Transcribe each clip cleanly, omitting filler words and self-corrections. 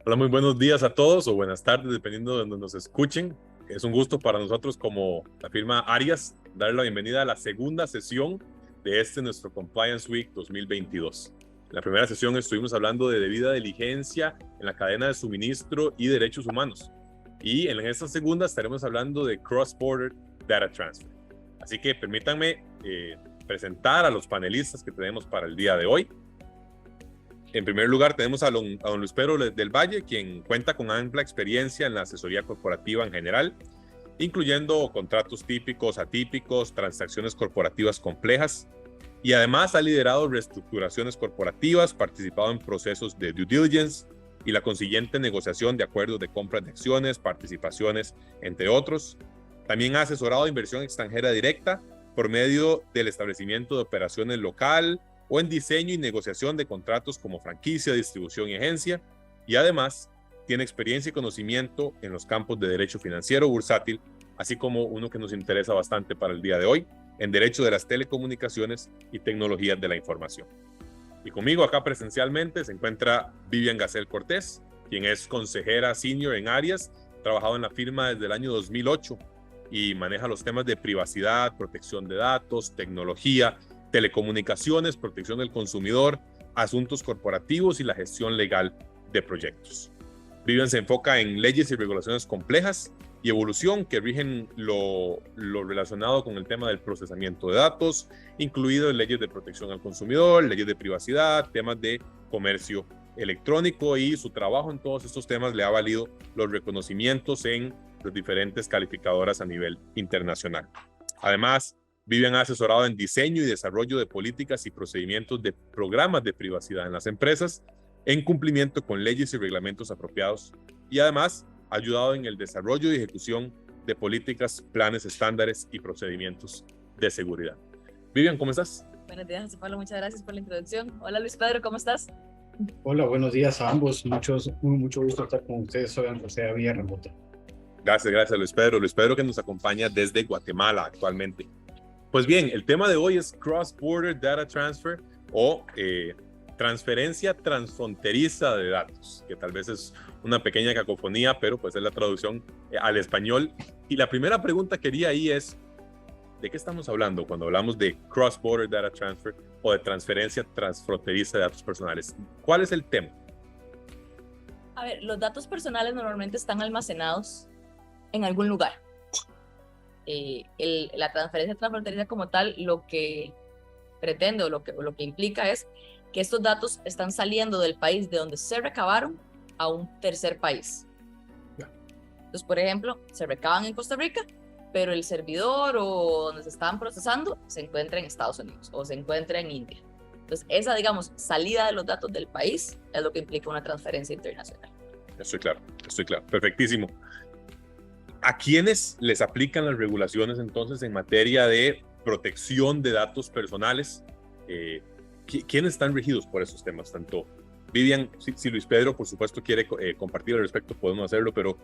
Hola, muy buenos días a todos o buenas tardes, dependiendo de donde nos escuchen. Es un gusto para nosotros como la firma Arias darle la bienvenida a la segunda sesión de nuestro Compliance Week 2022. En la primera sesión estuvimos hablando de debida diligencia en la cadena de suministro y derechos humanos. Y en esta segunda estaremos hablando de Cross-Border Data Transfer. Así que permítanme presentar a los panelistas que tenemos para el día de hoy. En primer lugar, tenemos a don Luis Pedro del Valle, quien cuenta con amplia experiencia en la asesoría corporativa en general, incluyendo contratos típicos, atípicos, transacciones corporativas complejas, y además ha liderado reestructuraciones corporativas, participado en procesos de due diligence y la consiguiente negociación de acuerdos de compra de acciones, participaciones, entre otros. También ha asesorado inversión extranjera directa por medio del establecimiento de operaciones local, o en diseño y negociación de contratos como franquicia, distribución y agencia, y además tiene experiencia y conocimiento en los campos de derecho financiero bursátil, así como uno que nos interesa bastante para el día de hoy, en derecho de las telecomunicaciones y tecnologías de la información. Y conmigo acá presencialmente se encuentra Vivian Gacel Cortés, quien es consejera senior en Arias, trabajado en la firma desde el año 2008 y maneja los temas de privacidad, protección de datos, tecnología, telecomunicaciones, protección del consumidor, asuntos corporativos y la gestión legal de proyectos. Vivian se enfoca en leyes y regulaciones complejas y evolución que rigen lo relacionado con el tema del procesamiento de datos, incluido leyes de protección al consumidor, leyes de privacidad, temas de comercio electrónico, y su trabajo en todos estos temas le ha valido los reconocimientos en las diferentes calificadoras a nivel internacional. Además, Vivian ha asesorado en diseño y desarrollo de políticas y procedimientos de programas de privacidad en las empresas, en cumplimiento con leyes y reglamentos apropiados, y además ha ayudado en el desarrollo y ejecución de políticas, planes, estándares y procedimientos de seguridad. Vivian, ¿cómo estás? Buenos días, José Pablo, muchas gracias por la introducción. Hola, Luis Pedro, ¿cómo estás? Hola, buenos días a ambos. Mucho gusto estar con ustedes hoy, aunque sea vía remota. Gracias, Luis Pedro. Luis Pedro, que nos acompaña desde Guatemala actualmente. Pues bien, el tema de hoy es Cross-Border Data Transfer o transferencia transfronteriza de datos, que tal vez es una pequeña cacofonía, pero pues es la traducción al español. Y la primera pregunta que haría ahí es, ¿de qué estamos hablando cuando hablamos de Cross-Border Data Transfer o de transferencia transfronteriza de datos personales? ¿Cuál es el tema? A ver, los datos personales normalmente están almacenados en algún lugar. La transferencia transfronteriza como tal lo que pretende o lo que implica es que estos datos están saliendo del país de donde se recabaron a un tercer país. Entonces, por ejemplo, se recaban en Costa Rica, pero el servidor o donde se estaban procesando se encuentra en Estados Unidos o se encuentra en India. Entonces, esa, digamos, salida de los datos del país es lo que implica una transferencia internacional. Estoy claro, perfectísimo. ¿A quiénes les aplican las regulaciones entonces en materia de protección de datos personales? ¿Quiénes están regidos por esos temas? Tanto Vivian, si Luis Pedro, por supuesto, quiere compartir al respecto, podemos hacerlo, pero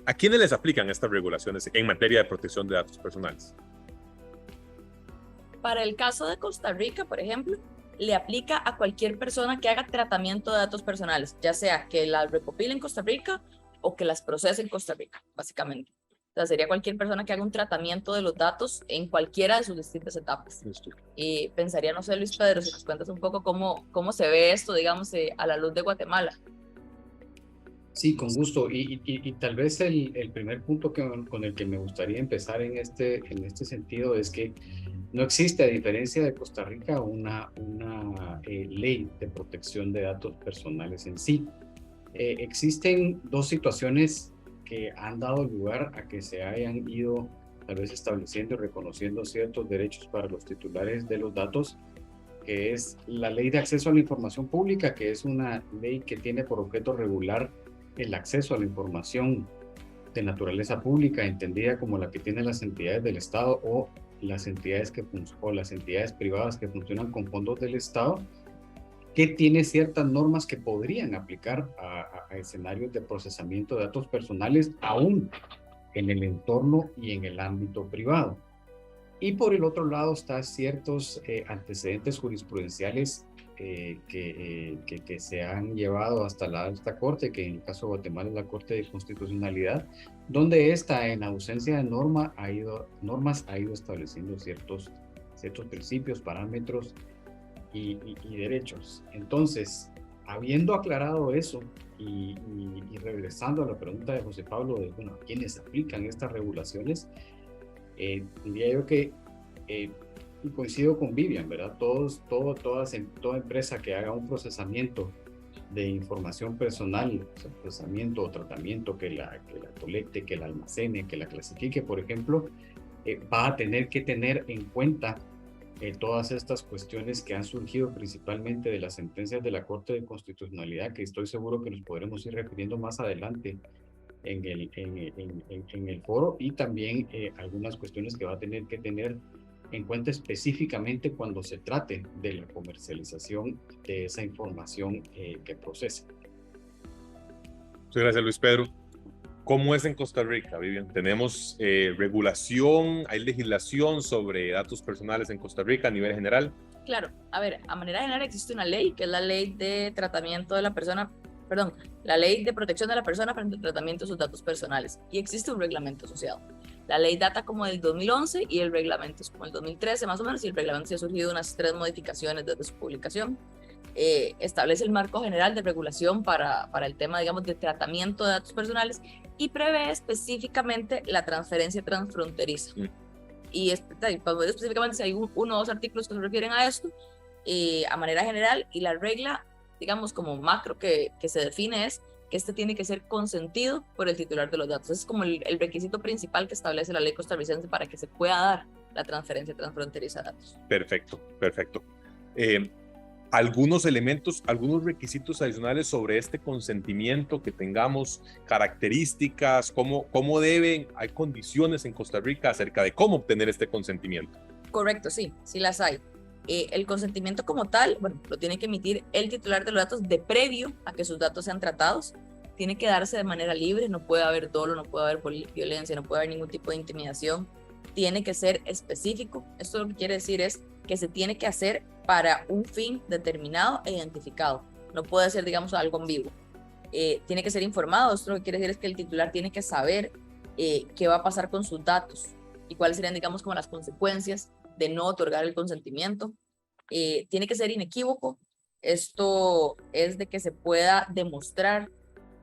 ¿a quiénes les aplican estas regulaciones en materia de protección de datos personales? Para el caso de Costa Rica, por ejemplo, le aplica a cualquier persona que haga tratamiento de datos personales, ya sea que las recopile en Costa Rica o que las procese en Costa Rica, básicamente. O sea, sería cualquier persona que haga un tratamiento de los datos en cualquiera de sus distintas etapas. Y pensaría, no sé, Luis Pedro, si nos cuentas un poco cómo se ve esto, digamos, a la luz de Guatemala. Sí, con gusto. Y tal vez el primer punto con el que me gustaría empezar en este sentido es que no existe, a diferencia de Costa Rica, una ley de protección de datos personales en sí. Existen dos situaciones que han dado lugar a que se hayan ido tal vez estableciendo y reconociendo ciertos derechos para los titulares de los datos, que es la Ley de Acceso a la Información Pública, que es una ley que tiene por objeto regular el acceso a la información de naturaleza pública, entendida como la que tienen las entidades del Estado o las entidades privadas que funcionan con fondos del Estado, que tiene ciertas normas que podrían aplicar a escenarios de procesamiento de datos personales, aún en el entorno y en el ámbito privado. Y por el otro lado están ciertos antecedentes jurisprudenciales que se han llevado hasta la alta corte, que en el caso de Guatemala es la Corte de Constitucionalidad, donde esta, en ausencia de normas, ha ido estableciendo ciertos principios, parámetros y derechos. Entonces, habiendo aclarado eso y regresando a la pregunta de José Pablo de, bueno, ¿quiénes aplican estas regulaciones? Diría yo que y coincido con Vivian, ¿verdad? Toda empresa que haga un procesamiento de información personal, o sea, procesamiento o tratamiento que la colecte, que la almacene, que la clasifique, por ejemplo, va a tener que tener en cuenta todas estas cuestiones que han surgido principalmente de las sentencias de la Corte de Constitucionalidad, que estoy seguro que nos podremos ir refiriendo más adelante en el foro, y también algunas cuestiones que va a tener que tener en cuenta específicamente cuando se trate de la comercialización de esa información que procesa. Muchas gracias, Luis Pedro. ¿Cómo es en Costa Rica, Vivian? ¿Tenemos regulación, hay legislación sobre datos personales en Costa Rica a nivel general? Claro, a ver, a manera general existe una ley, que es la Ley de Tratamiento de la Persona, perdón, la Ley de Protección de la Persona frente al tratamiento de sus datos personales, y existe un reglamento asociado. La ley data como del 2011 y el reglamento es como el 2013 más o menos, y el reglamento se ha surgido unas 3 modificaciones desde su publicación. Establece el marco general de regulación para el tema, digamos, de tratamiento de datos personales y prevé específicamente la transferencia transfronteriza. Y específicamente si hay uno o dos artículos que se refieren a esto, a manera general, y la regla, digamos, como macro que se define es que este tiene que ser consentido por el titular de los datos. Ese es como el requisito principal que establece la ley costarricense para que se pueda dar la transferencia transfronteriza de datos. Perfecto, perfecto. Algunos elementos, algunos requisitos adicionales sobre este consentimiento que tengamos, características, cómo deben, hay condiciones en Costa Rica acerca de cómo obtener este consentimiento. Correcto, sí las hay. El consentimiento como tal, bueno, lo tiene que emitir el titular de los datos de previo a que sus datos sean tratados. Tiene que darse de manera libre, no puede haber dolo, no puede haber violencia, no puede haber ningún tipo de intimidación. Tiene que ser específico. Esto lo que quiere decir es que se tiene que hacer para un fin determinado e identificado. No puede ser, digamos, algo ambiguo. Tiene que ser informado. Esto lo que quiere decir es que el titular tiene que saber qué va a pasar con sus datos y cuáles serían, digamos, como las consecuencias de no otorgar el consentimiento. Tiene que ser inequívoco. Esto es de que se pueda demostrar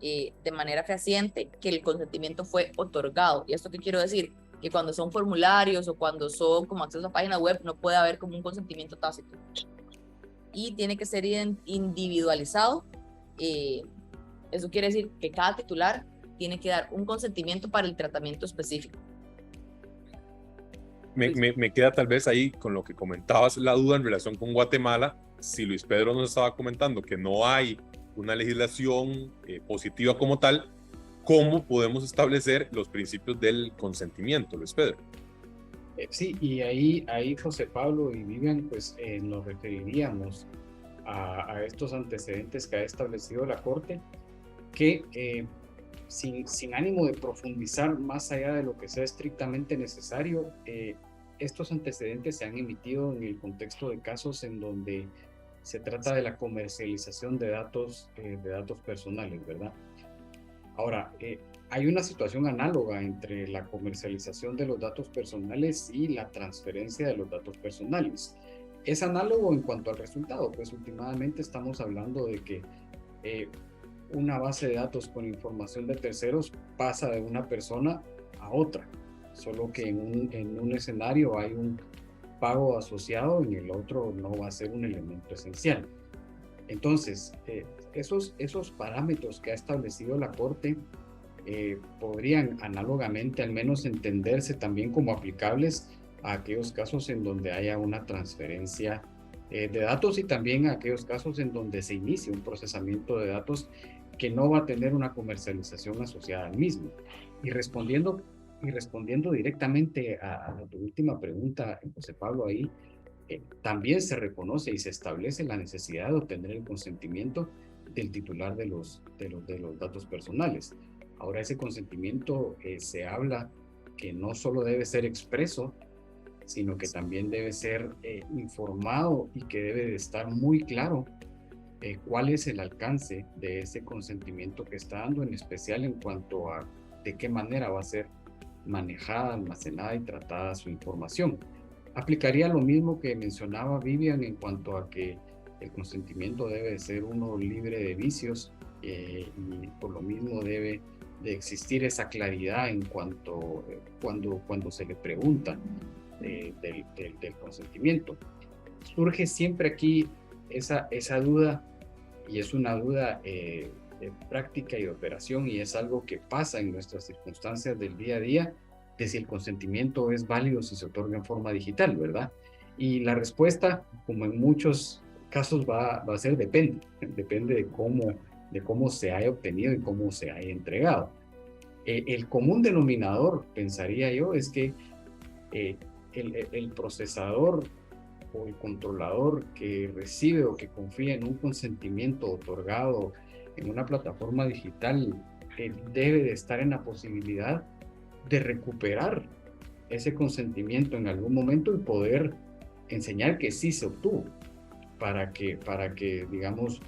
de manera fehaciente que el consentimiento fue otorgado. ¿Y esto qué quiero decir? Que cuando son formularios o cuando son como acceso a página web no puede haber como un consentimiento tácito. Y tiene que ser individualizado. Eso quiere decir que cada titular tiene que dar un consentimiento para el tratamiento específico. Me queda tal vez ahí con lo que comentabas la duda en relación con Guatemala. Si Luis Pedro nos estaba comentando que no hay una legislación positiva como tal, ¿cómo podemos establecer los principios del consentimiento, Luis Pedro? Sí, y ahí José Pablo y Vivian, pues nos referiríamos a estos antecedentes que ha establecido la Corte, que sin ánimo de profundizar más allá de lo que sea estrictamente necesario, estos antecedentes se han emitido en el contexto de casos en donde se trata de la comercialización de datos personales, ¿verdad? Ahora, hay una situación análoga entre la comercialización de los datos personales y la transferencia de los datos personales. Es análogo en cuanto al resultado, pues últimamente estamos hablando de que una base de datos con información de terceros pasa de una persona a otra, solo que en un escenario hay un pago asociado, en el otro no va a ser un elemento esencial. Entonces, esos parámetros que ha establecido la Corte podrían análogamente al menos entenderse también como aplicables a aquellos casos en donde haya una transferencia de datos y también a aquellos casos en donde se inicie un procesamiento de datos que no va a tener una comercialización asociada al mismo. Y respondiendo directamente a tu última pregunta, José Pablo, ahí también se reconoce y se establece la necesidad de obtener el consentimiento del titular de los datos personales. Ahora, ese consentimiento se habla que no solo debe ser expreso, sino que también debe ser informado y que debe de estar muy claro cuál es el alcance de ese consentimiento que está dando, en especial en cuanto a de qué manera va a ser manejada, almacenada y tratada su información. Aplicaría lo mismo que mencionaba Vivian en cuanto a que el consentimiento debe de ser uno libre de vicios y por lo mismo debe de existir esa claridad en cuanto cuando se le pregunta del consentimiento. Surge siempre aquí esa duda, y es una duda de práctica y de operación, y es algo que pasa en nuestras circunstancias del día a día, de si el consentimiento es válido si se otorga en forma digital, ¿verdad? Y la respuesta, como en muchos casos, va a ser depende de cómo se haya obtenido y cómo se haya entregado. El común denominador, pensaría yo, es que el procesador o el controlador que recibe o que confía en un consentimiento otorgado en una plataforma digital debe de estar en la posibilidad de recuperar ese consentimiento en algún momento y poder enseñar que sí se obtuvo para que digamos,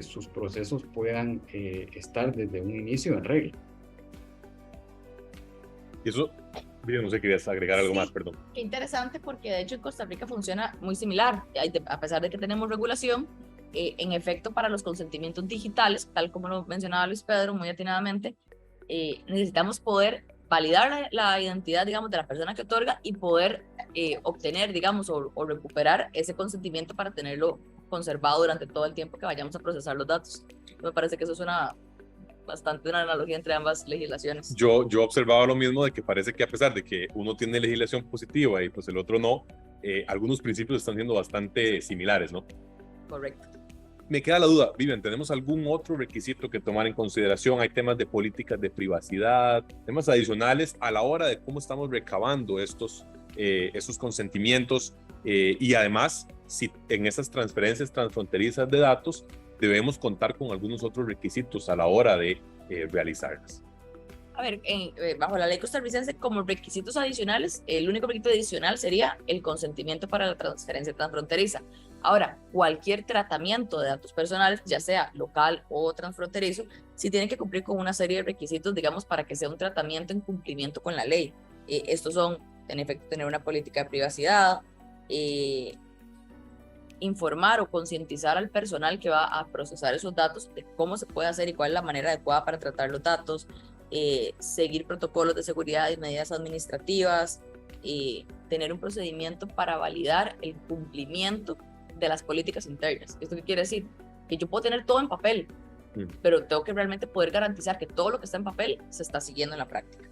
sus procesos puedan estar desde un inicio en regla. Y eso, no sé, querías agregar algo más, perdón. Qué interesante, porque de hecho en Costa Rica funciona muy similar. A pesar de que tenemos regulación, en efecto, para los consentimientos digitales, tal como lo mencionaba Luis Pedro muy atinadamente, necesitamos poder validar la identidad, digamos, de la persona que otorga y poder obtener, digamos, o recuperar ese consentimiento para tenerlo conservado durante todo el tiempo que vayamos a procesar los datos. Me parece que eso es bastante una analogía entre ambas legislaciones. Yo observaba lo mismo, de que parece que a pesar de que uno tiene legislación positiva y pues el otro no, algunos principios están siendo bastante similares, ¿no? Correcto. Me queda la duda, Vivian, ¿tenemos algún otro requisito que tomar en consideración? ¿Hay temas de políticas de privacidad, temas adicionales a la hora de cómo estamos recabando estos consentimientos? Y además, si en esas transferencias transfronterizas de datos debemos contar con algunos otros requisitos a la hora de realizarlas. A ver, bajo la ley costarricense, como requisitos adicionales, el único requisito adicional sería el consentimiento para la transferencia transfronteriza. Ahora, cualquier tratamiento de datos personales, ya sea local o transfronterizo, sí tiene que cumplir con una serie de requisitos, digamos, para que sea un tratamiento en cumplimiento con la ley. Estos son, en efecto, tener una política de privacidad, informar o concientizar al personal que va a procesar esos datos de cómo se puede hacer y cuál es la manera adecuada para tratar los datos, seguir protocolos de seguridad y medidas administrativas, tener un procedimiento para validar el cumplimiento de las políticas internas. ¿Esto qué quiere decir? Que yo puedo tener todo en papel, pero tengo que realmente poder garantizar que todo lo que está en papel se está siguiendo en la práctica.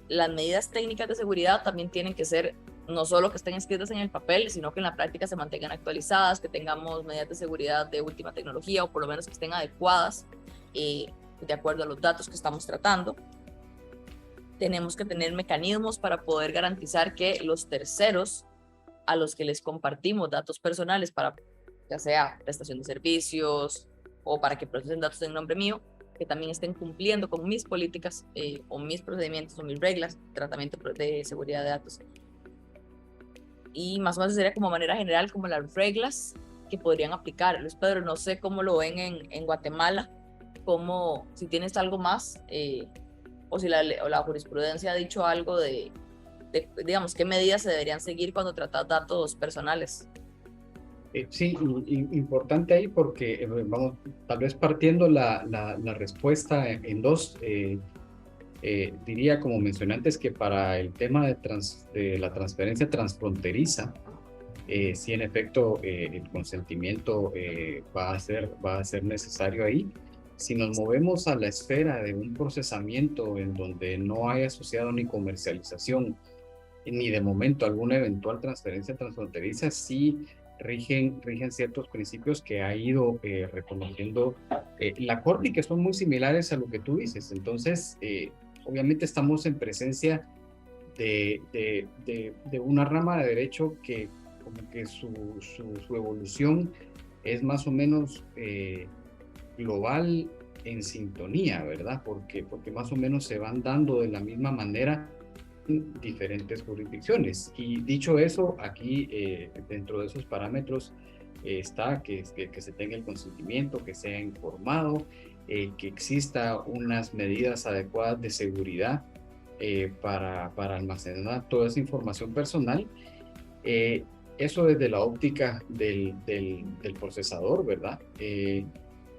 Las medidas técnicas de seguridad también tienen que ser no solo que estén escritas en el papel, sino que en la práctica se mantengan actualizadas, que tengamos medidas de seguridad de última tecnología o por lo menos que estén adecuadas de acuerdo a los datos que estamos tratando. Tenemos que tener mecanismos para poder garantizar que los terceros a los que les compartimos datos personales para ya sea prestación de servicios o para que procesen datos en nombre mío, que también estén cumpliendo con mis políticas o mis procedimientos o mis reglas de tratamiento de seguridad de datos. Y más o menos sería como manera general como las reglas que podrían aplicar. Luis Pedro, no sé cómo lo ven en Guatemala, como si tienes algo más o si la jurisprudencia ha dicho algo de, digamos, qué medidas se deberían seguir cuando tratas datos personales. Sí, importante ahí porque vamos, tal vez partiendo la respuesta en dos, diría, como mencioné antes, que para el tema de la transferencia transfronteriza, sí, en efecto, el consentimiento va a ser necesario ahí. Si nos movemos a la esfera de un procesamiento en donde no hay asociado ni comercialización, ni de momento alguna eventual transferencia transfronteriza, sí rigen ciertos principios que ha ido reconociendo la Corte y que son muy similares a lo que tú dices. Entonces, obviamente estamos en presencia de una rama de derecho que como que su evolución es más o menos global, en sintonía, ¿verdad? Porque más o menos se van dando de la misma manera diferentes jurisdicciones. Y dicho eso, aquí dentro de esos parámetros está que se tenga el consentimiento, que sea informado, que exista unas medidas adecuadas de seguridad para almacenar toda esa información personal. Eso desde la óptica del procesador, ¿verdad?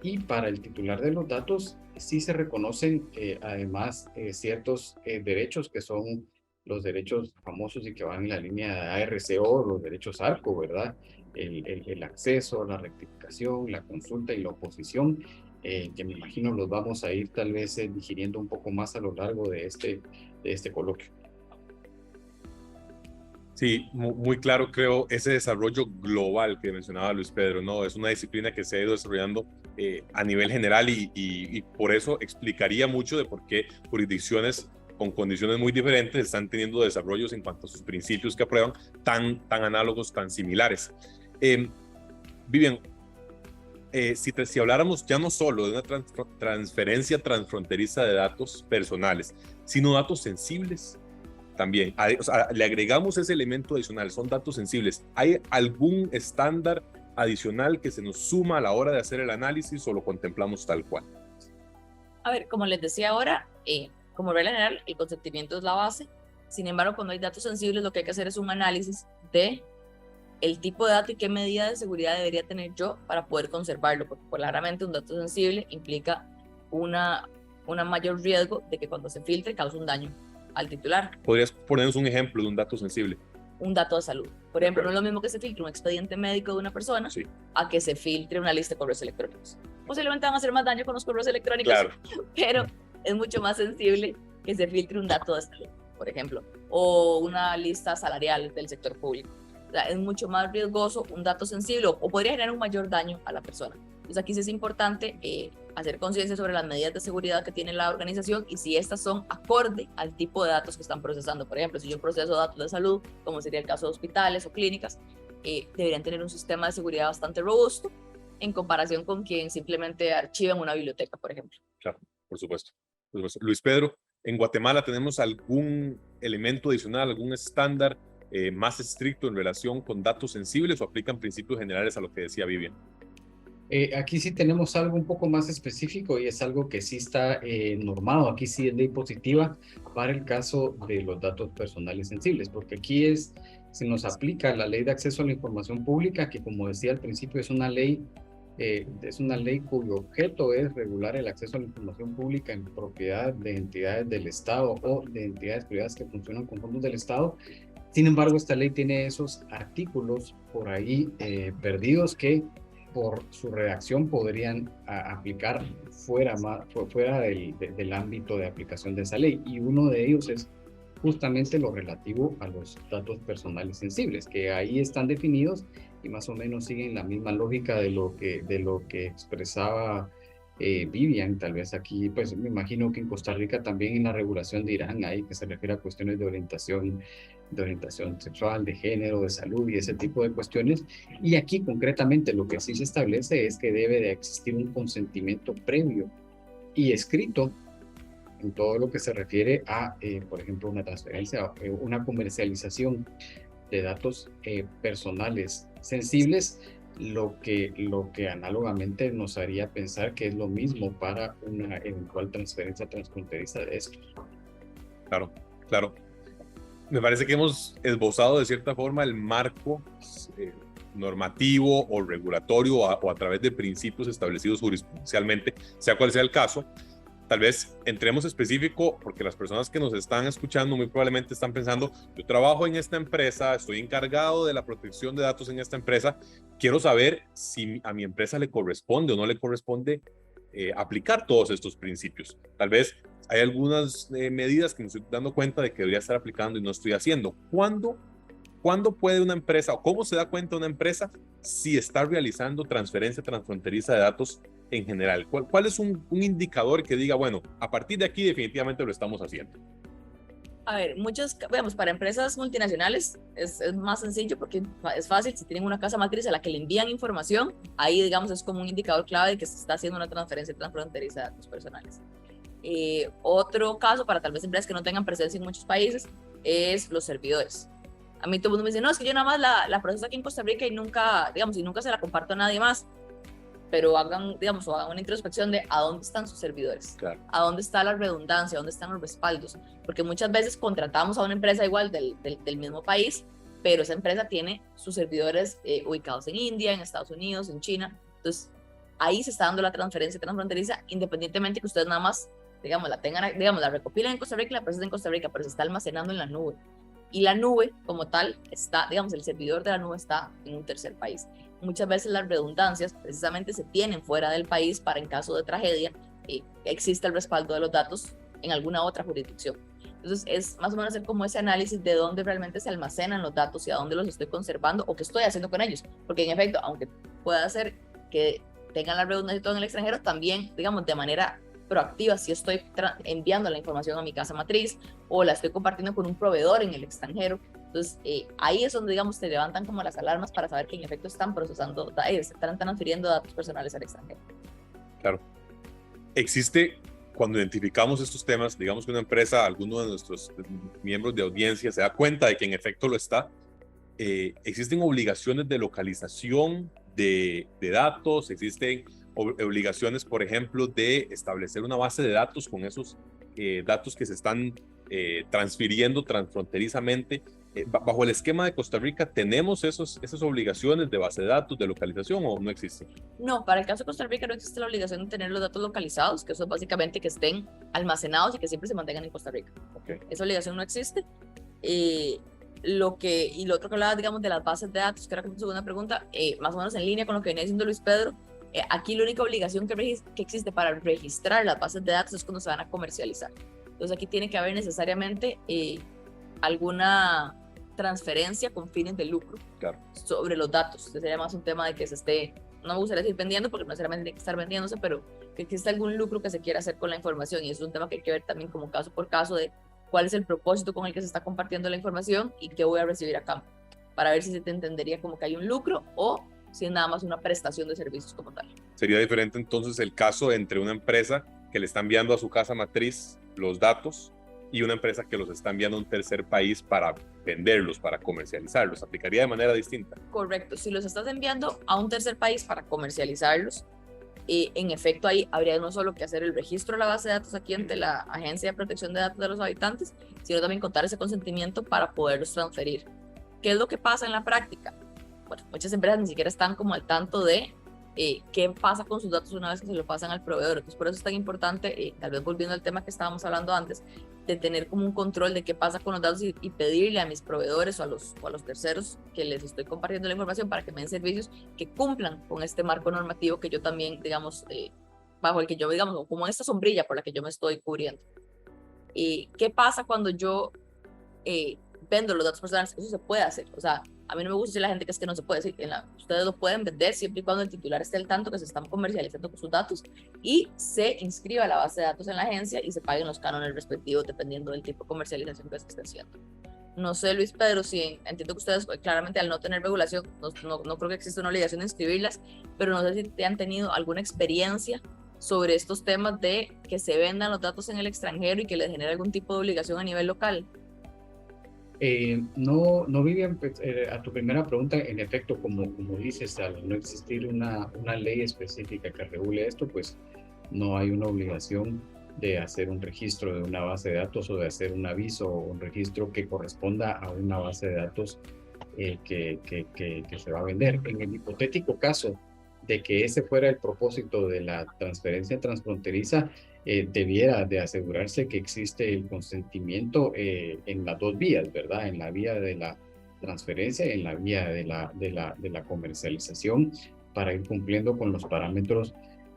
Y para el titular de los datos sí se reconocen además ciertos derechos que son los derechos famosos y que van en la línea de ARCO, los derechos ARCO, ¿verdad? El acceso, la rectificación, la consulta y la oposición, que me imagino los vamos a ir tal vez digiriendo un poco más a lo largo de este coloquio. Sí, muy claro, creo, ese desarrollo global que mencionaba Luis Pedro, ¿no? Es una disciplina que se ha ido desarrollando a nivel general y por eso explicaría mucho de por qué jurisdicciones con condiciones muy diferentes están teniendo desarrollos en cuanto a sus principios que aprueban tan análogos, tan similares. Vivian, si habláramos ya no solo de una transferencia transfronteriza de datos personales, sino datos sensibles, también, o sea, le agregamos ese elemento adicional, son datos sensibles. ¿Hay algún estándar adicional que se nos suma a la hora de hacer el análisis o lo contemplamos tal cual? A ver, como les decía ahora, como regla general, el consentimiento es la base. Sin embargo, cuando hay datos sensibles, lo que hay que hacer es un análisis de el tipo de dato y qué medida de seguridad debería tener yo para poder conservarlo, porque claramente un dato sensible implica una mayor riesgo de que cuando se filtre cause un daño al titular. ¿Podrías ponernos un ejemplo de un dato sensible? Un dato de salud. Por ejemplo, no es lo mismo que se filtre un expediente médico de una persona a que se filtre una lista de correos electrónicos. Posiblemente van a hacer más daño con los correos electrónicos, claro, pero es mucho más sensible que se filtre un dato de salud, por ejemplo, o una lista salarial del sector público. O sea, es mucho más riesgoso un dato sensible o podría generar un mayor daño a la persona. Entonces aquí sí es importante hacer conciencia sobre las medidas de seguridad que tiene la organización y si estas son acorde al tipo de datos que están procesando. Por ejemplo, si yo proceso datos de salud, como sería el caso de hospitales o clínicas, deberían tener un sistema de seguridad bastante robusto en comparación con quien simplemente archiva en una biblioteca, por ejemplo. Claro, por supuesto. Luis Pedro, ¿en Guatemala tenemos algún elemento adicional, algún estándar más estricto en relación con datos sensibles o aplican principios generales a lo que decía Vivian? Aquí sí tenemos algo un poco más específico y es algo que sí está normado, aquí sí es ley positiva para el caso de los datos personales sensibles, porque aquí se nos aplica la ley de acceso a la información pública, que como decía al principio es una ley cuyo objeto es regular el acceso a la información pública en propiedad de entidades del Estado o de entidades privadas que funcionan con fondos del Estado. Sin embargo, esta ley tiene esos artículos por ahí perdidos que por su redacción podrían aplicar fuera del ámbito de aplicación de esa ley. Y uno de ellos es justamente lo relativo a los datos personales sensibles, que ahí están definidos y más o menos siguen la misma lógica de lo que expresaba Vivian. Tal vez aquí, pues me imagino que en Costa Rica también en la regulación dirán ahí que se refiere a cuestiones de orientación sexual, de género, de salud y ese tipo de cuestiones. Y aquí concretamente lo que sí se establece es que debe de existir un consentimiento previo y escrito en todo lo que se refiere a, por ejemplo, una transferencia, una comercialización de datos personales sensibles, lo que análogamente nos haría pensar que es lo mismo para una eventual transferencia transfronteriza de estos. Claro, claro. Me parece que hemos esbozado de cierta forma el marco normativo o regulatorio o a través de principios establecidos jurisprudencialmente, sea cual sea el caso. Tal vez entremos específico porque las personas que nos están escuchando muy probablemente están pensando, yo trabajo en esta empresa, estoy encargado de la protección de datos en esta empresa, quiero saber si a mi empresa le corresponde o no le corresponde aplicar todos estos principios. Tal vez hay algunas medidas que me estoy dando cuenta de que debería estar aplicando y no estoy haciendo. ¿Cuándo puede una empresa o cómo se da cuenta una empresa si está realizando transferencia transfronteriza de datos en general? ¿Cuál es un indicador que diga, bueno, a partir de aquí definitivamente lo estamos haciendo? A ver, veamos, para empresas multinacionales es más sencillo porque es fácil, si tienen una casa matriz a la que le envían información, ahí digamos es como un indicador clave de que se está haciendo una transferencia transfronteriza de datos personales. Otro caso para tal vez empresas que no tengan presencia en muchos países es los servidores. A mí todo el mundo me dice, no, es que yo nada más la proceso aquí en Costa Rica y nunca, digamos, y nunca se la comparto a nadie más. Pero hagan, digamos, o hagan una introspección de a dónde están sus servidores, Claro. a dónde está la redundancia, a dónde están los respaldos, porque muchas veces contratamos a una empresa igual del mismo país, pero esa empresa tiene sus servidores ubicados en India, en Estados Unidos, en China. Entonces ahí se está dando la transferencia transfronteriza, independientemente que ustedes nada más, digamos, la tengan, digamos, la recopilen en Costa Rica y la procesan en Costa Rica, pero se está almacenando en la nube. Y la nube como tal está, digamos, el servidor de la nube está en un tercer país. Muchas veces las redundancias precisamente se tienen fuera del país para en caso de tragedia existe el respaldo de los datos en alguna otra jurisdicción. Entonces es más o menos hacer como ese análisis de dónde realmente se almacenan los datos y a dónde los estoy conservando o qué estoy haciendo con ellos. Porque en efecto, aunque pueda ser que tengan la redundancia y todo en el extranjero, también, digamos, de manera proactiva, si estoy enviando la información a mi casa matriz o la estoy compartiendo con un proveedor en el extranjero. Entonces, ahí es donde, digamos, se levantan como las alarmas para saber que en efecto están procesando, están transfiriendo datos personales al extranjero. Claro. Existe, cuando identificamos estos temas, digamos que una empresa, alguno de nuestros miembros de audiencia se da cuenta de que en efecto lo está, existen obligaciones de localización de datos, existen obligaciones, por ejemplo, de establecer una base de datos con esos datos que se están transfiriendo transfronterizamente. Bajo el esquema de Costa Rica, ¿tenemos esas obligaciones de base de datos, de localización o no existen? No, para el caso de Costa Rica no existe la obligación de tener los datos localizados, que eso es básicamente que estén almacenados y que siempre se mantengan en Costa Rica. Okay. Esa obligación no existe. Y lo otro que hablaba, digamos, de las bases de datos, que era como tu segunda pregunta, más o menos en línea con lo que venía diciendo Luis Pedro, aquí la única obligación que existe para registrar las bases de datos es cuando se van a comercializar. Entonces aquí tiene que haber necesariamente alguna transferencia con fines de lucro, claro, sobre los datos. Sería más un tema de que se esté, no me gustaría decir vendiendo porque no necesariamente tiene que estar vendiéndose, pero que exista algún lucro que se quiera hacer con la información, y eso es un tema que hay que ver también como caso por caso de cuál es el propósito con el que se está compartiendo la información y qué voy a recibir a cambio, para ver si se te entendería como que hay un lucro o si es nada más una prestación de servicios como tal. Sería diferente entonces el caso entre una empresa que le está enviando a su casa matriz los datos y una empresa que los está enviando a un tercer país para venderlos, para comercializarlos. ¿Aplicaría de manera distinta? Correcto. Si los estás enviando a un tercer país para comercializarlos, en efecto ahí habría no solo que hacer el registro de la base de datos aquí ante la Agencia de Protección de Datos de los Habitantes, sino también contar ese consentimiento para poderlos transferir. ¿Qué es lo que pasa en la práctica? Bueno, muchas empresas ni siquiera están como al tanto de qué pasa con sus datos una vez que se lo pasan al proveedor. Entonces por eso es tan importante, tal vez volviendo al tema que estábamos hablando antes, de tener como un control de qué pasa con los datos y pedirle a mis proveedores o a los terceros que les estoy compartiendo la información para que me den servicios que cumplan con este marco normativo que yo también, digamos, bajo el que yo, digamos, como esta sombrilla por la que yo me estoy cubriendo. ¿Qué pasa cuando yo vendo los datos personales? Eso se puede hacer. O sea, a mí no me gusta decir a la gente que es que no se puede decir. Ustedes lo pueden vender siempre y cuando el titular esté al tanto que se están comercializando con sus datos y se inscriba a la base de datos en la agencia y se paguen los cánones respectivos dependiendo del tipo de comercialización que se esté haciendo. No sé, Luis Pedro, si entiendo que ustedes claramente al no tener regulación, no creo que exista una obligación de inscribirlas, pero no sé si te han tenido alguna experiencia sobre estos temas de que se vendan los datos en el extranjero y que les genere algún tipo de obligación a nivel local. No, Vivian, a tu primera pregunta, en efecto, como dices, al no existir una ley específica que regule esto, pues no hay una obligación de hacer un registro de una base de datos o de hacer un aviso o un registro que corresponda a una base de datos que se va a vender. En el hipotético caso de que ese fuera el propósito de la transferencia transfronteriza, debiera de asegurarse que existe el consentimiento en las dos vías, ¿verdad? En la vía de la transferencia y en la vía de la comercialización, para ir cumpliendo con los parámetros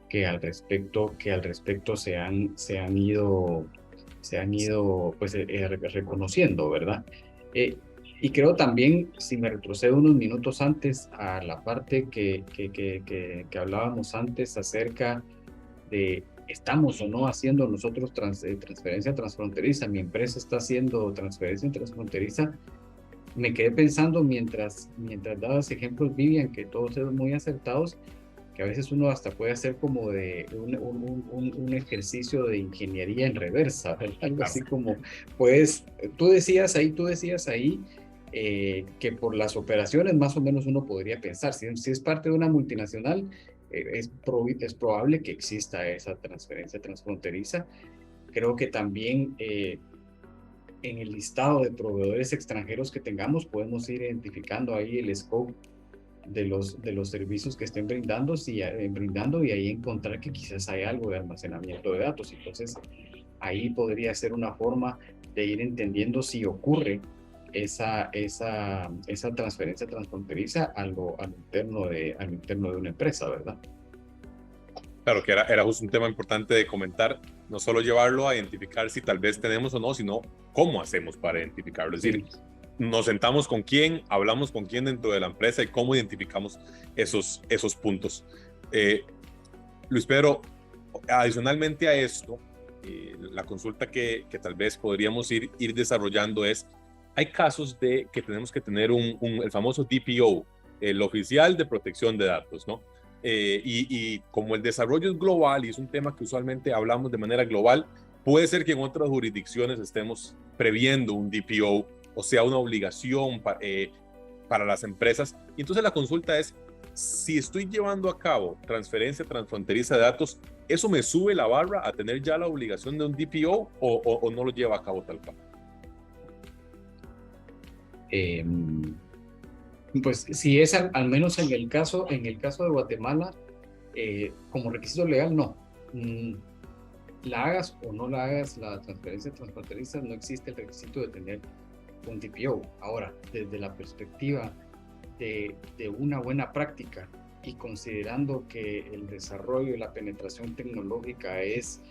que al respecto se han ido pues, reconociendo, ¿verdad? Y creo también, si me retrocedo unos minutos antes a la parte que hablábamos antes acerca de ¿estamos o no haciendo nosotros transferencia transfronteriza? Mi empresa está haciendo transferencia transfronteriza. Me quedé pensando mientras dabas ejemplos, Vivian, que todos eran muy acertados, a veces uno hasta puede hacer como de un ejercicio de ingeniería en reversa, ¿verdad? Algo así como, pues, tú decías ahí que por las operaciones más o menos uno podría pensar, si es parte de una multinacional, es probable que exista esa transferencia transfronteriza. Creo que también en el listado de proveedores extranjeros que tengamos podemos ir identificando ahí el scope de los servicios que estén brindando y ahí encontrar que quizás hay algo de almacenamiento de datos. Entonces, ahí podría ser una forma de ir entendiendo si ocurre esa transferencia transfronteriza al interno de una empresa, ¿verdad? Claro, que era justo un tema importante de comentar, no solo llevarlo a identificar si tal vez tenemos o no, sino cómo hacemos para identificarlo. Es decir, nos sentamos con quién, hablamos con quién dentro de la empresa y cómo identificamos esos puntos. Luis Pedro, adicionalmente a esto, la consulta que tal vez podríamos ir desarrollando es, hay casos de que tenemos que tener el famoso DPO, el oficial de protección de datos, ¿no? Y como el desarrollo es global y es un tema que usualmente hablamos de manera global, puede ser que en otras jurisdicciones estemos previendo un DPO, o sea, una obligación para las empresas. Y entonces la consulta es, si estoy llevando a cabo transferencia transfronteriza de datos, ¿eso me sube la barra a tener ya la obligación de un DPO o no lo lleva a cabo tal cual? Pues si es al menos en el caso de Guatemala, como requisito legal, no. La hagas o no la hagas, la transferencia transfronteriza, no existe el requisito de tener un DPO. Ahora, desde la perspectiva de una buena práctica y considerando que el desarrollo y la penetración tecnológica es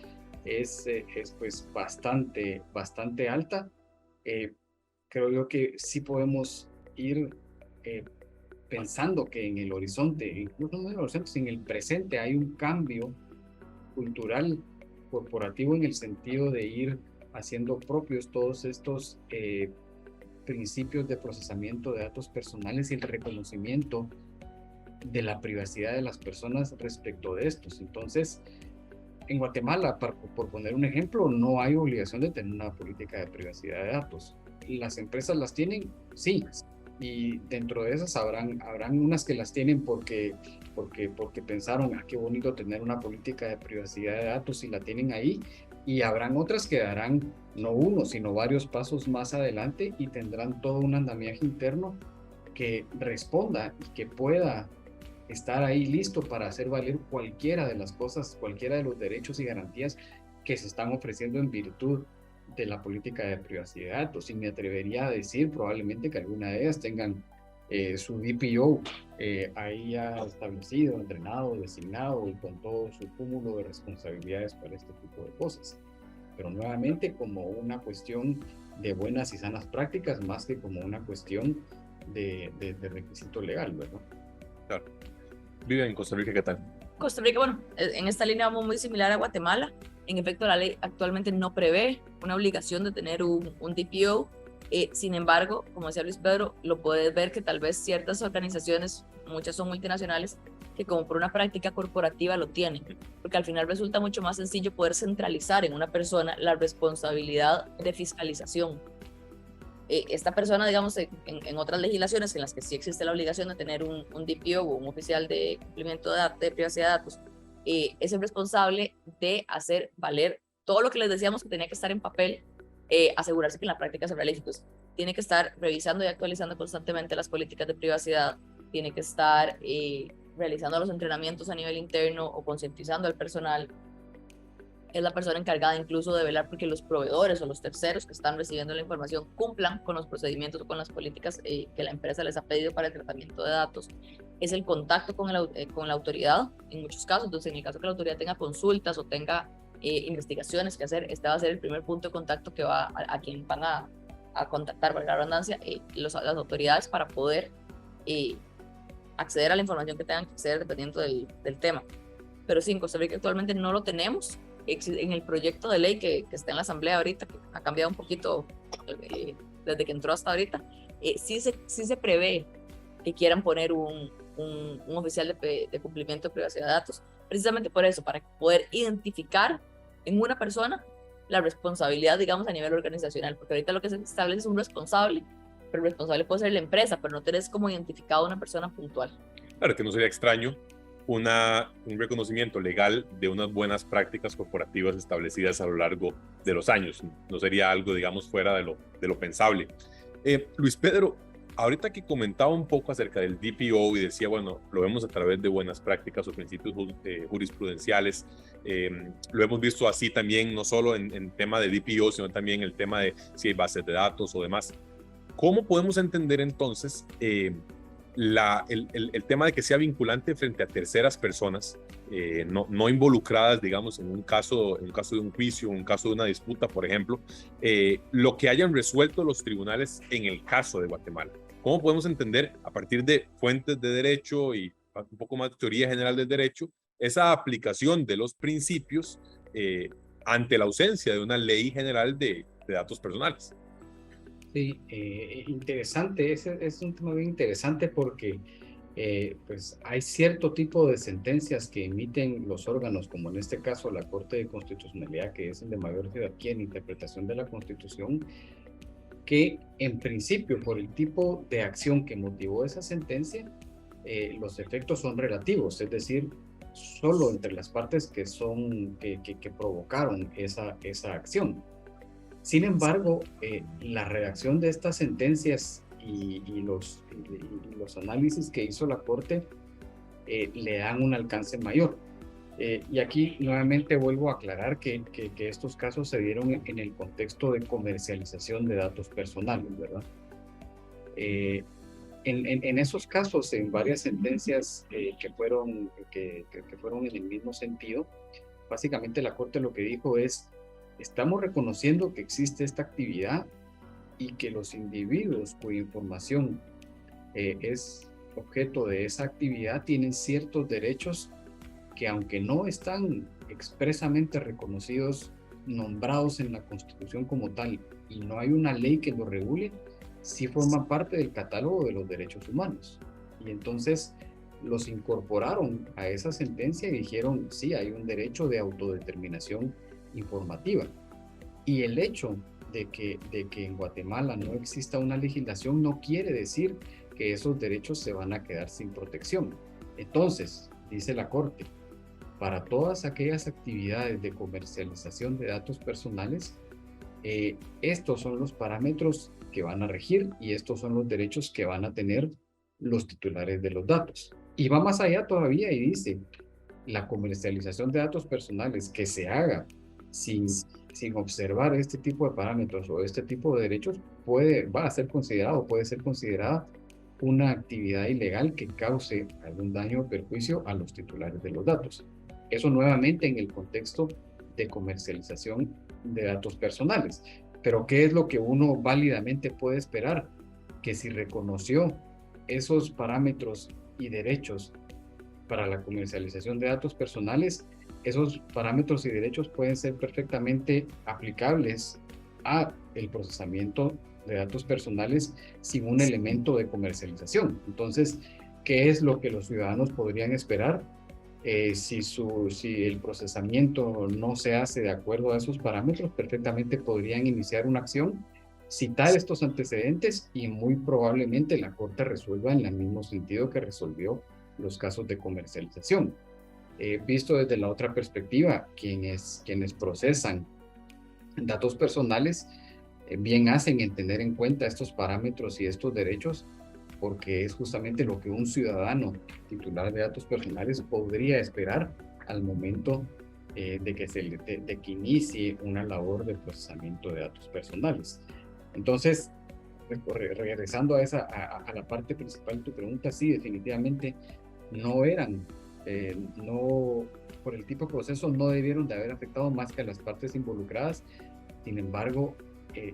pues bastante alta, creo yo que sí podemos ir pensando que en el horizonte, incluso no en el horizonte, sino en el presente, hay un cambio cultural corporativo en el sentido de ir haciendo propios todos estos principios de procesamiento de datos personales y el reconocimiento de la privacidad de las personas respecto de estos. Entonces, en Guatemala, por poner un ejemplo, no hay obligación de tener una política de privacidad de datos. ¿Las empresas las tienen? Sí. Y dentro de esas habrán unas que las tienen porque pensaron, qué bonito tener una política de privacidad de datos y la tienen ahí, y habrán otras que darán no uno, sino varios pasos más adelante y tendrán todo un andamiaje interno que responda y que pueda estar ahí listo para hacer valer cualquiera de las cosas, cualquiera de los derechos y garantías que se están ofreciendo en virtud de la política de privacidad de datos. Y me atrevería a decir probablemente que alguna de ellas tengan su DPO ahí ya establecido, entrenado, designado y con todo su cúmulo de responsabilidades para este tipo de cosas. Pero nuevamente como una cuestión de buenas y sanas prácticas más que como una cuestión de requisito legal, ¿verdad? Claro. Vive en Costa Rica, ¿qué tal? Costa Rica, bueno, en esta línea vamos muy similar a Guatemala. En efecto, la ley actualmente no prevé una obligación de tener un DPO. Sin embargo, como decía Luis Pedro, lo puedes ver que tal vez ciertas organizaciones, muchas son multinacionales, que como por una práctica corporativa lo tienen, porque al final resulta mucho más sencillo poder centralizar en una persona la responsabilidad de fiscalización. Esta persona, digamos, en otras legislaciones en las que sí existe la obligación de tener un DPO o un oficial de cumplimiento de privacidad de datos, es el responsable de hacer valer todo lo que les decíamos que tenía que estar en papel, asegurarse que en la práctica se realice. Pues, tiene que estar revisando y actualizando constantemente las políticas de privacidad, tiene que estar realizando los entrenamientos a nivel interno o concientizando al personal. Es la persona encargada incluso de velar porque los proveedores o los terceros que están recibiendo la información cumplan con los procedimientos o con las políticas que la empresa les ha pedido para el tratamiento de datos. Es el contacto con la autoridad en muchos casos. Entonces, en el caso que la autoridad tenga consultas o tenga investigaciones que hacer, este va a ser el primer punto de contacto que va a quien van a contactar, por la redundancia, las autoridades para poder acceder a la información que tengan que acceder dependiendo del tema. Pero sí, en Costa Rica actualmente no lo tenemos. En el proyecto de ley que está en la asamblea ahorita, que ha cambiado un poquito desde que entró hasta ahorita, sí se prevé que quieran poner un un oficial de cumplimiento de privacidad de datos, precisamente por eso, para poder identificar en una persona la responsabilidad, digamos, a nivel organizacional, porque ahorita lo que se establece es un responsable, pero el responsable puede ser la empresa, pero no tenés como identificado a una persona puntual. Claro, que no sería extraño un reconocimiento legal de unas buenas prácticas corporativas establecidas a lo largo de los años. No sería algo, digamos, fuera de lo pensable. Luis Pedro, ahorita que comentaba un poco acerca del DPO y decía, bueno, lo vemos a través de buenas prácticas o principios jurisprudenciales, lo hemos visto así también, no solo en tema de DPO, sino también en el tema de si hay bases de datos o demás. ¿Cómo podemos entender entonces el tema de que sea vinculante frente a terceras personas, no involucradas, digamos, en un caso de un juicio, en un caso de una disputa, por ejemplo, lo que hayan resuelto los tribunales en el caso de Guatemala? ¿Cómo podemos entender, a partir de fuentes de derecho y un poco más de teoría general del derecho, esa aplicación de los principios ante la ausencia de una ley general de datos personales? Sí, interesante, ese es un tema bien interesante porque pues hay cierto tipo de sentencias que emiten los órganos, como en este caso la Corte de Constitucionalidad, que es el de mayor jerarquía en interpretación de la Constitución, que en principio por el tipo de acción que motivó esa sentencia, los efectos son relativos, es decir, solo entre las partes que provocaron esa acción. Sin embargo, la redacción de estas sentencias y los análisis que hizo la Corte le dan un alcance mayor. Y aquí nuevamente vuelvo a aclarar que estos casos se dieron en el contexto de comercialización de datos personales, ¿verdad? En esos casos, en varias sentencias que fueron en el mismo sentido, básicamente la Corte lo que dijo es: estamos reconociendo que existe esta actividad y que los individuos cuya información es objeto de esa actividad tienen ciertos derechos que, aunque no están expresamente reconocidos, nombrados en la Constitución como tal, y no hay una ley que lo regule, sí forman parte del catálogo de los derechos humanos. Y entonces los incorporaron a esa sentencia y dijeron, sí, hay un derecho de autodeterminación informativa. Y el hecho de que en Guatemala no exista una legislación no quiere decir que esos derechos se van a quedar sin protección. Entonces, dice la Corte, para todas aquellas actividades de comercialización de datos personales, estos son los parámetros que van a regir y estos son los derechos que van a tener los titulares de los datos. Y va más allá todavía y dice, la comercialización de datos personales que se haga sin observar este tipo de parámetros o este tipo de derechos puede ser considerada una actividad ilegal que cause algún daño o perjuicio a los titulares de los datos. Eso nuevamente en el contexto de comercialización de datos personales. Pero ¿qué es lo que uno válidamente puede esperar? Que si reconoció esos parámetros y derechos para la comercialización de datos personales, esos parámetros y derechos pueden ser perfectamente aplicables a el procesamiento de datos personales sin un elemento de comercialización. Entonces, ¿qué es lo que los ciudadanos podrían esperar? Si el procesamiento no se hace de acuerdo a esos parámetros, perfectamente podrían iniciar una acción, citar estos antecedentes y muy probablemente la Corte resuelva en el mismo sentido que resolvió los casos de comercialización. Visto desde la otra perspectiva, quienes procesan datos personales bien hacen en tener en cuenta estos parámetros y estos derechos, porque es justamente lo que un ciudadano titular de datos personales podría esperar al momento de que inicie una labor de procesamiento de datos personales. Entonces, regresando a la parte principal de tu pregunta, sí, definitivamente por el tipo de proceso no debieron de haber afectado más que a las partes involucradas. Sin embargo,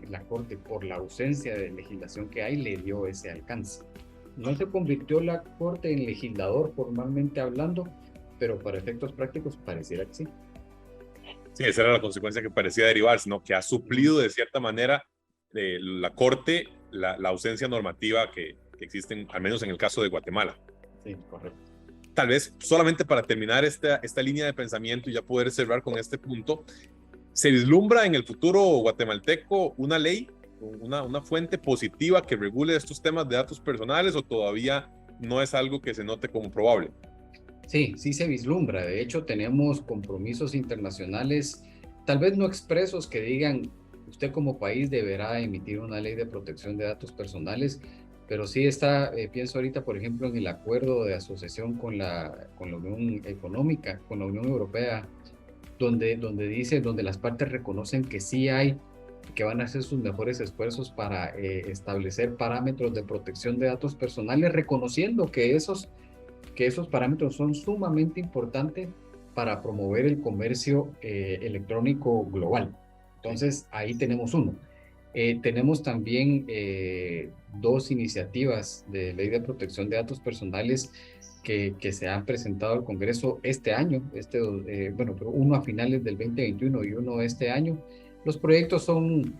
la Corte, por la ausencia de legislación que hay, le dio ese alcance. No se convirtió la Corte en legislador formalmente hablando, pero para efectos prácticos pareciera que sí. Sí, esa era la consecuencia que parecía derivarse, ¿no? Que ha suplido de cierta manera la Corte la ausencia normativa que existe, al menos en el caso de Guatemala. Sí, correcto. Tal vez solamente para terminar esta línea de pensamiento y ya poder cerrar con este punto, ¿se vislumbra en el futuro guatemalteco una ley, una fuente positiva que regule estos temas de datos personales, o todavía no es algo que se note como probable? Sí, sí se vislumbra. De hecho, tenemos compromisos internacionales, tal vez no expresos, que digan, usted como país deberá emitir una ley de protección de datos personales, pero sí está, pienso ahorita, por ejemplo, en el acuerdo de asociación con la Unión Económica, con la Unión Europea, donde las partes reconocen que sí hay, que van a hacer sus mejores esfuerzos para establecer parámetros de protección de datos personales, reconociendo que esos parámetros son sumamente importantes para promover el comercio electrónico global. Entonces, ahí tenemos uno. Tenemos también dos iniciativas de ley de protección de datos personales que se han presentado al Congreso este año, pero uno a finales del 2021 y uno este año. Los proyectos son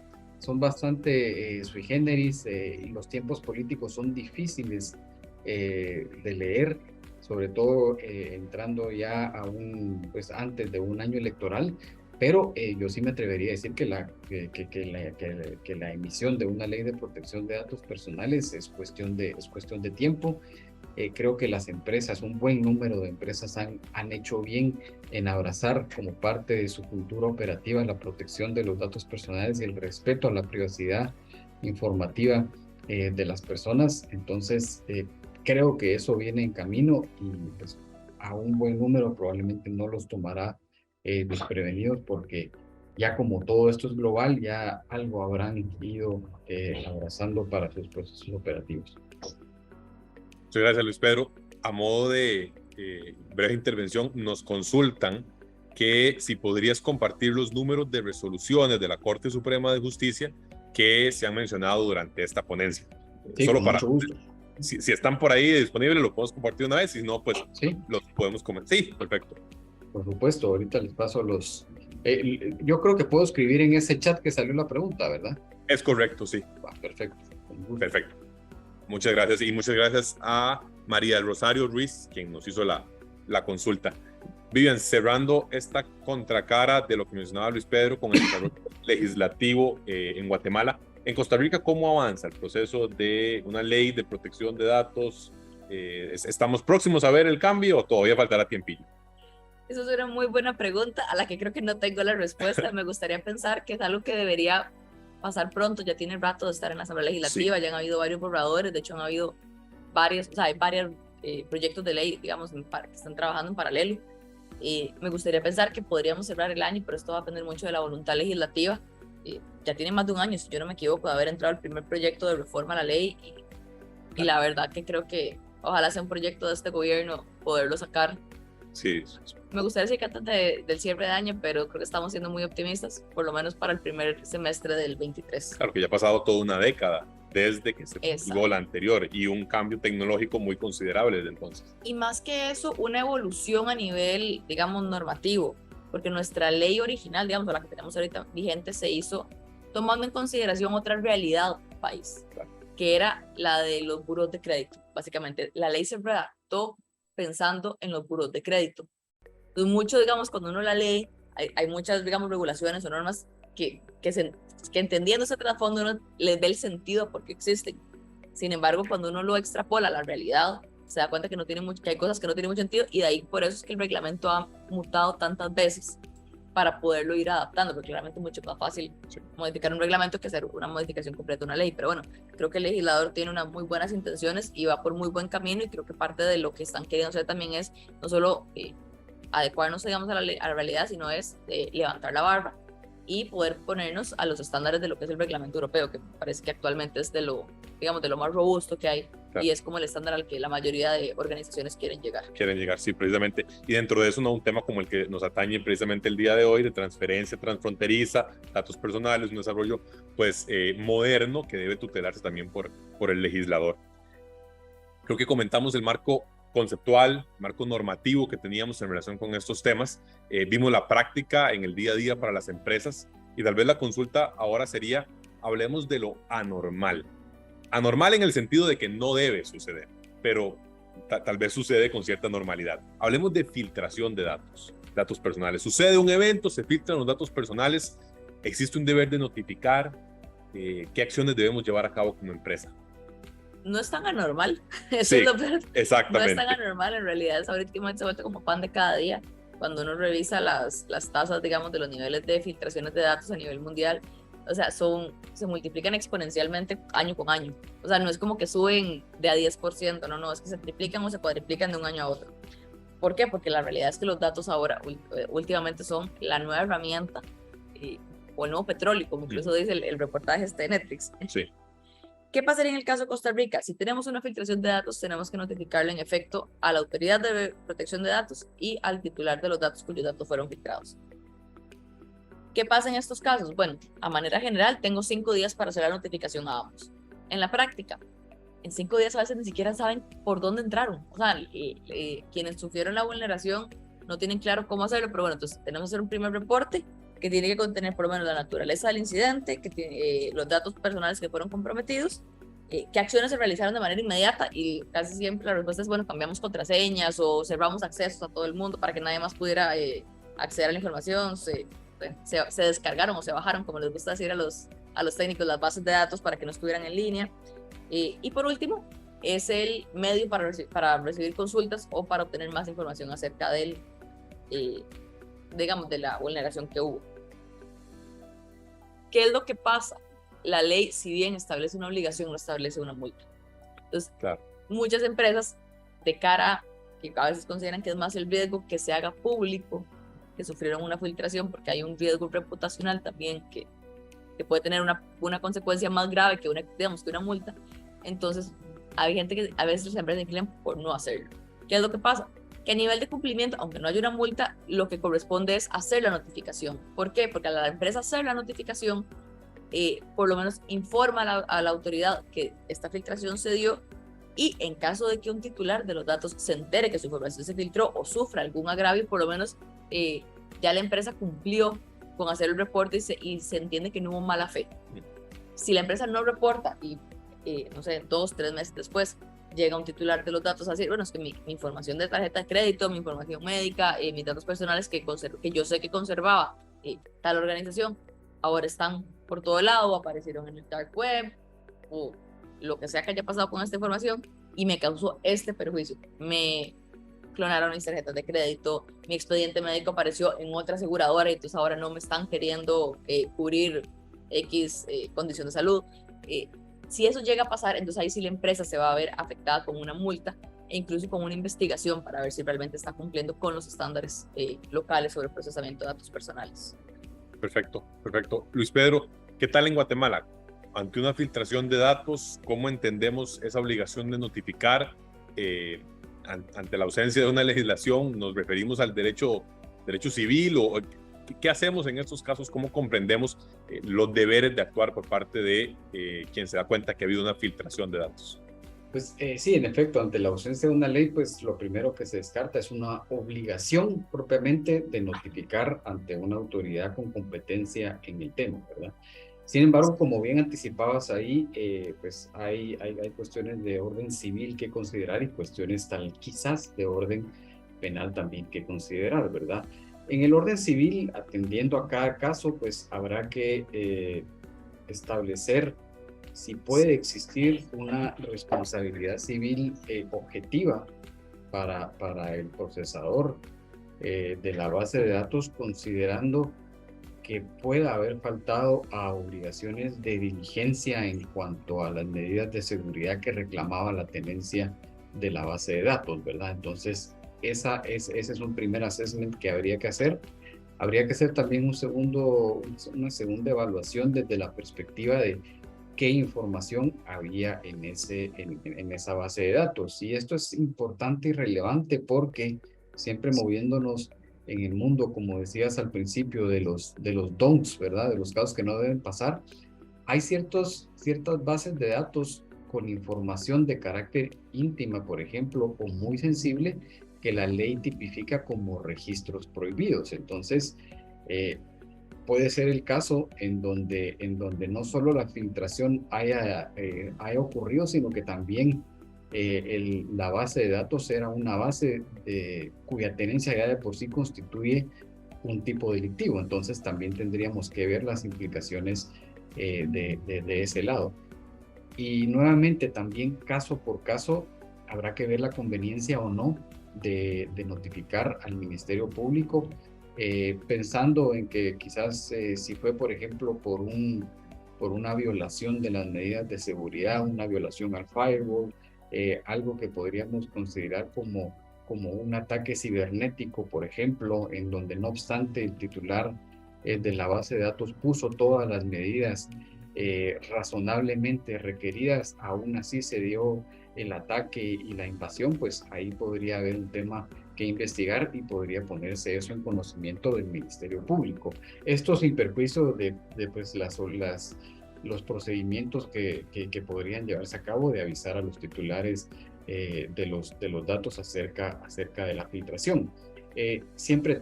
bastante sui generis, y los tiempos políticos son difíciles de leer, sobre todo entrando ya pues antes de un año electoral, pero yo sí me atrevería a decir que la emisión de una ley de protección de datos personales es cuestión de tiempo. Creo que las empresas, un buen número de empresas han hecho bien en abrazar como parte de su cultura operativa la protección de los datos personales y el respeto a la privacidad informativa de las personas. Entonces, creo que eso viene en camino, y pues a un buen número probablemente no los tomará desprevenidos, porque ya como todo esto es global, ya algo habrán ido abrazando para sus procesos operativos. Muchas gracias, Luis Pedro. A modo de breve intervención, nos consultan que si podrías compartir los números de resoluciones de la Corte Suprema de Justicia que se han mencionado durante esta ponencia. Sí, solo con para mucho gusto. Si están por ahí disponibles, lo podemos compartir una vez, si no, pues sí, los podemos comentar. Sí, perfecto. Por supuesto, ahorita les paso yo creo que puedo escribir en ese chat que salió la pregunta, ¿verdad? Es correcto, sí. Perfecto. Perfecto. Muchas gracias, y muchas gracias a María del Rosario Ruiz, quien nos hizo la consulta. Vivian, cerrando esta contracara de lo que mencionaba Luis Pedro con el desarrollo legislativo en Guatemala. En Costa Rica, ¿cómo avanza el proceso de una ley de protección de datos? ¿Estamos próximos a ver el cambio o todavía faltará tiempillo? Eso es una muy buena pregunta a la que creo que no tengo la respuesta. Me gustaría pensar que es algo que debería pasar pronto. Ya tiene rato de estar en la Asamblea Legislativa, ya han habido varios borradores, de hecho han habido varios, hay varios proyectos de ley, digamos, que están trabajando en paralelo. Me gustaría pensar que podríamos cerrar el año, pero esto va a depender mucho de la voluntad legislativa. Ya tiene más de un año, si yo no me equivoco, de haber entrado el primer proyecto de reforma a la ley, y la verdad que creo que ojalá sea un proyecto de este gobierno poderlo sacar. Sí. Me gustaría decir que antes del cierre de año, pero creo que estamos siendo muy optimistas, por lo menos para el primer semestre del 23. Claro que ya ha pasado toda una década desde que se promulgó la anterior, y un cambio tecnológico muy considerable desde entonces. Y más que eso, una evolución a nivel, digamos, normativo, porque nuestra ley original, digamos, la que tenemos ahorita vigente, se hizo tomando en consideración otra realidad del país, claro, que era la de los buros de crédito. Básicamente, la ley se redactó pensando en los buros de crédito. Entonces, mucho, digamos, cuando uno la lee, hay muchas, digamos, regulaciones o normas que entendiendo ese trasfondo uno les ve el sentido por qué existen. Sin embargo, cuando uno lo extrapola a la realidad, se da cuenta que que hay cosas que no tienen mucho sentido, y de ahí por eso es que el reglamento ha mutado tantas veces para poderlo ir adaptando, porque claramente es mucho más fácil modificar un reglamento que hacer una modificación completa de una ley. Pero bueno, creo que el legislador tiene unas muy buenas intenciones y va por muy buen camino, y creo que parte de lo que están queriendo hacer también es no solo adecuarnos, digamos, a la realidad, sino es levantar la barra y poder ponernos a los estándares de lo que es el reglamento europeo, que parece que actualmente es de lo más robusto que hay, claro, y es como el estándar al que la mayoría de organizaciones quieren llegar. Sí, precisamente. Y dentro de eso, un tema como el que nos atañe precisamente el día de hoy, de transferencia transfronteriza, datos personales, un desarrollo pues moderno que debe tutelarse también por el legislador. Creo que comentamos el marco conceptual, marco normativo que teníamos en relación con estos temas. Vimos la práctica en el día a día para las empresas, y tal vez la consulta ahora sería: hablemos de lo anormal. Anormal en el sentido de que no debe suceder, pero tal vez sucede con cierta normalidad. Hablemos de filtración de datos personales. Sucede un evento, se filtran los datos personales, existe un deber de notificar. ¿Qué acciones debemos llevar a cabo como empresa? No es tan anormal, eso Sí, es lo peor. exactamente. No es tan anormal, en realidad es ahorita se vuelve como pan de cada día. Cuando uno revisa las tasas, digamos, de los niveles de filtraciones de datos a nivel mundial, o sea, se multiplican exponencialmente año con año. O sea, no es como que suben de a 10%, no, es que se triplican o se cuadriplican de un año a otro. ¿Por qué? Porque la realidad es que los datos ahora, últimamente, son la nueva herramienta o el nuevo petróleo, como incluso dice el reportaje de Netflix. Sí. ¿Qué pasaría en el caso de Costa Rica? Si tenemos una filtración de datos, tenemos que notificarle en efecto a la Autoridad de Protección de Datos y al titular de los datos cuyos datos fueron filtrados. ¿Qué pasa en estos casos? Bueno, a manera general, tengo 5 días para hacer la notificación a ambos. En la práctica, en 5 días a veces ni siquiera saben por dónde entraron. O sea, quienes sufrieron la vulneración no tienen claro cómo hacerlo, pero bueno, entonces tenemos que hacer un primer reporte que tiene que contener por lo menos la naturaleza del incidente, que tiene, los datos personales que fueron comprometidos, qué acciones se realizaron de manera inmediata, y casi siempre la respuesta es, bueno, cambiamos contraseñas o cerramos accesos a todo el mundo para que nadie más pudiera acceder a la información, se descargaron o se bajaron, como les gusta decir a los técnicos, las bases de datos para que no estuvieran en línea. Y por último, es el medio para recibir consultas o para obtener más información acerca del, digamos, de la vulneración que hubo. ¿Qué es lo que pasa? La ley, si bien establece una obligación, no establece una multa. Entonces, claro, muchas empresas, de cara que a veces consideran que es más el riesgo que se haga público que sufrieron una filtración, porque hay un riesgo reputacional también que puede tener una consecuencia más grave que una multa. Entonces, hay gente que a veces las empresas inclinan por no hacerlo. ¿Qué es lo que pasa? Que a nivel de cumplimiento, aunque no haya una multa, lo que corresponde es hacer la notificación. ¿Por qué? Porque a la empresa hacer la notificación, por lo menos informa a la autoridad que esta filtración se dio, y en caso de que un titular de los datos se entere que su información se filtró o sufra algún agravio, por lo menos ya la empresa cumplió con hacer el reporte y se entiende que no hubo mala fe. Si la empresa no reporta y, no sé, 2, 3 meses después llega un titular de los datos a decir, bueno, es que mi información de tarjeta de crédito, mi información médica, mis datos personales que yo sé que conservaba tal organización, ahora están por todo lado, o aparecieron en el dark web, o lo que sea que haya pasado con esta información, y me causó este perjuicio. Me clonaron mis tarjetas de crédito, mi expediente médico apareció en otra aseguradora y entonces ahora no me están queriendo cubrir X condición de salud. Si eso llega a pasar, entonces ahí sí la empresa se va a ver afectada con una multa e incluso con una investigación para ver si realmente está cumpliendo con los estándares locales sobre el procesamiento de datos personales. Perfecto. Luis Pedro, ¿qué tal en Guatemala? Ante una filtración de datos, ¿cómo entendemos esa obligación de notificar? Ante la ausencia de una legislación, ¿nos referimos al derecho civil? ¿O qué hacemos en estos casos? ¿Cómo comprendemos los deberes de actuar por parte de quien se da cuenta que ha habido una filtración de datos? Pues sí, en efecto, ante la ausencia de una ley, pues lo primero que se descarta es una obligación propiamente de notificar ante una autoridad con competencia en el tema, ¿verdad? Sin embargo, como bien anticipabas ahí, pues hay cuestiones de orden civil que considerar y cuestiones quizás de orden penal también que considerar, ¿verdad? En el orden civil, atendiendo a cada caso, pues habrá que establecer si puede existir una responsabilidad civil objetiva para el procesador de la base de datos, considerando que pueda haber faltado a obligaciones de diligencia en cuanto a las medidas de seguridad que reclamaba la tenencia de la base de datos, ¿verdad? Entonces, ese es un primer assessment que habría que hacer. Habría que hacer también una segunda evaluación desde la perspectiva de qué información había en esa base de datos. Y esto es importante y relevante porque siempre moviéndonos en el mundo, como decías al principio, de los don'ts, ¿verdad? De los casos que no deben pasar, hay ciertas bases de datos con información de carácter íntima, por ejemplo, o muy sensible, que la ley tipifica como registros prohibidos. Entonces, puede ser el caso en donde no solo la filtración haya ocurrido, sino que también la base de datos era una base cuya tenencia ya de por sí constituye un tipo delictivo. Entonces también tendríamos que ver las implicaciones de ese lado. Y nuevamente también caso por caso habrá que ver la conveniencia o no de notificar al Ministerio Público, pensando en que quizás si fue por ejemplo por una violación de las medidas de seguridad, una violación al firewall, algo que podríamos considerar como un ataque cibernético, por ejemplo, en donde no obstante el titular de la base de datos puso todas las medidas razonablemente requeridas, aún así se dio el ataque y la invasión, pues ahí podría haber un tema que investigar y podría ponerse eso en conocimiento del Ministerio Público. Esto sin perjuicio de pues, los procedimientos que podrían llevarse a cabo, de avisar a los titulares de los datos acerca de la filtración. Siempre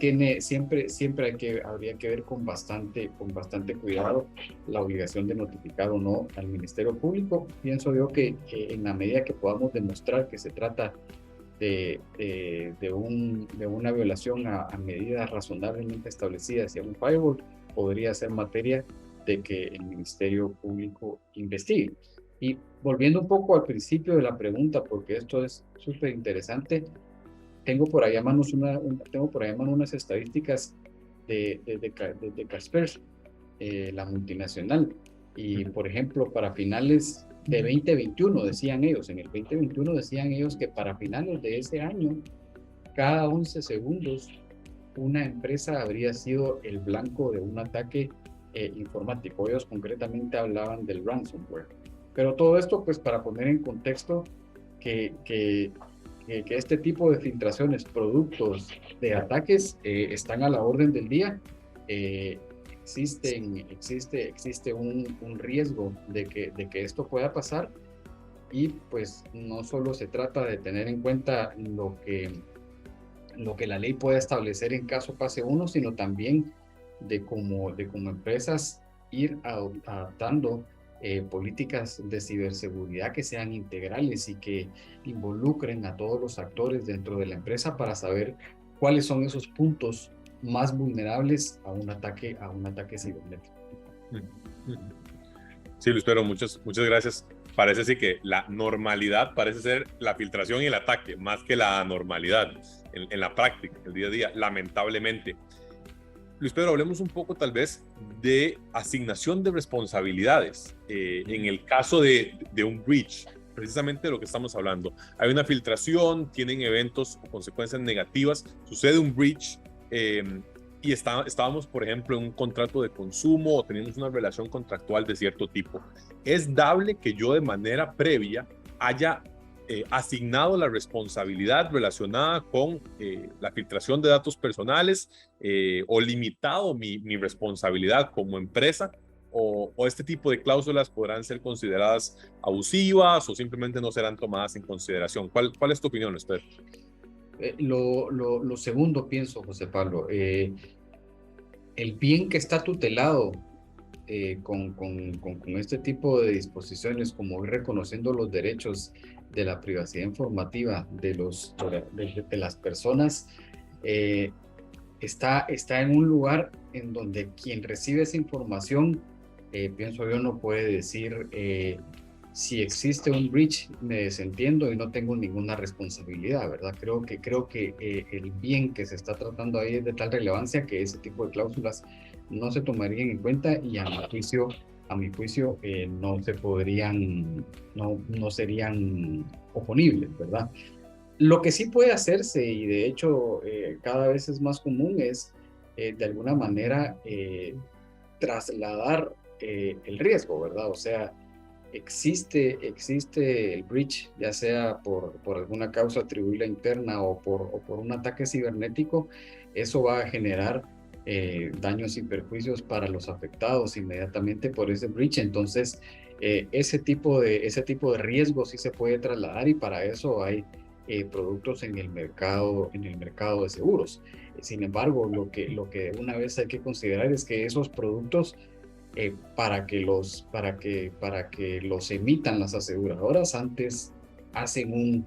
habría que ver con bastante cuidado la obligación de notificar o no al Ministerio Público. Pienso yo que en la medida que podamos demostrar que se trata de una violación a medidas razonablemente establecidas y a un firewall, podría ser materia de que el Ministerio Público investigue. Y volviendo un poco al principio de la pregunta, porque esto es súper interesante, tengo por ahí a mano unas estadísticas de Kaspersky, la multinacional. Y, por ejemplo, para finales de 2021, decían ellos, en el 2021 decían ellos que para finales de ese año, cada 11 segundos, una empresa habría sido el blanco de un ataque informático. Ellos concretamente hablaban del ransomware. Pero todo esto, pues, para poner en contexto que este tipo de filtraciones, productos de ataques, están a la orden del día. Existe un riesgo de que esto pueda pasar, y pues no solo se trata de tener en cuenta lo que la ley puede establecer en caso pase uno, sino también de como empresas ir adaptando políticas de ciberseguridad que sean integrales y que involucren a todos los actores dentro de la empresa para saber cuáles son esos puntos más vulnerables a un ataque cibernético. Sí, Luis Pedro, muchas gracias. Parece sí que la normalidad parece ser la filtración y el ataque, más que la anormalidad en la práctica, el día a día, lamentablemente. Luis Pedro, hablemos un poco tal vez de asignación de responsabilidades. En el caso de un breach, precisamente de lo que estamos hablando. Hay una filtración, tienen eventos o consecuencias negativas, sucede un breach y estábamos, por ejemplo, en un contrato de consumo o teníamos una relación contractual de cierto tipo. Es dable que yo de manera previa haya asignado la responsabilidad relacionada con la filtración de datos personales o limitado mi responsabilidad como empresa, o este tipo de cláusulas podrán ser consideradas abusivas o simplemente no serán tomadas en consideración. ¿Cuál es tu opinión, Esther? Lo segundo pienso, José Pablo. El bien que está tutelado con este tipo de disposiciones, como ir reconociendo los derechos de la privacidad informativa de las personas, está en un lugar en donde quien recibe esa información, pienso yo, no puede decir si existe un breach, me desentiendo y no tengo ninguna responsabilidad, ¿verdad? Creo que el bien que se está tratando ahí es de tal relevancia que ese tipo de cláusulas no se tomarían en cuenta, y a mi juicio no serían oponibles, ¿verdad? Lo que sí puede hacerse, y de hecho cada vez es más común, es de alguna manera trasladar el riesgo, ¿verdad? O sea, existe el breach, ya sea por alguna causa atribuible interna o por un ataque cibernético. Eso va a generar daños y perjuicios para los afectados inmediatamente por ese breach. Entonces ese tipo de riesgo sí se puede trasladar, y para eso hay productos en el mercado de seguros. Sin embargo, lo que una vez hay que considerar es que esos productos, para que los emitan las aseguradoras, antes hacen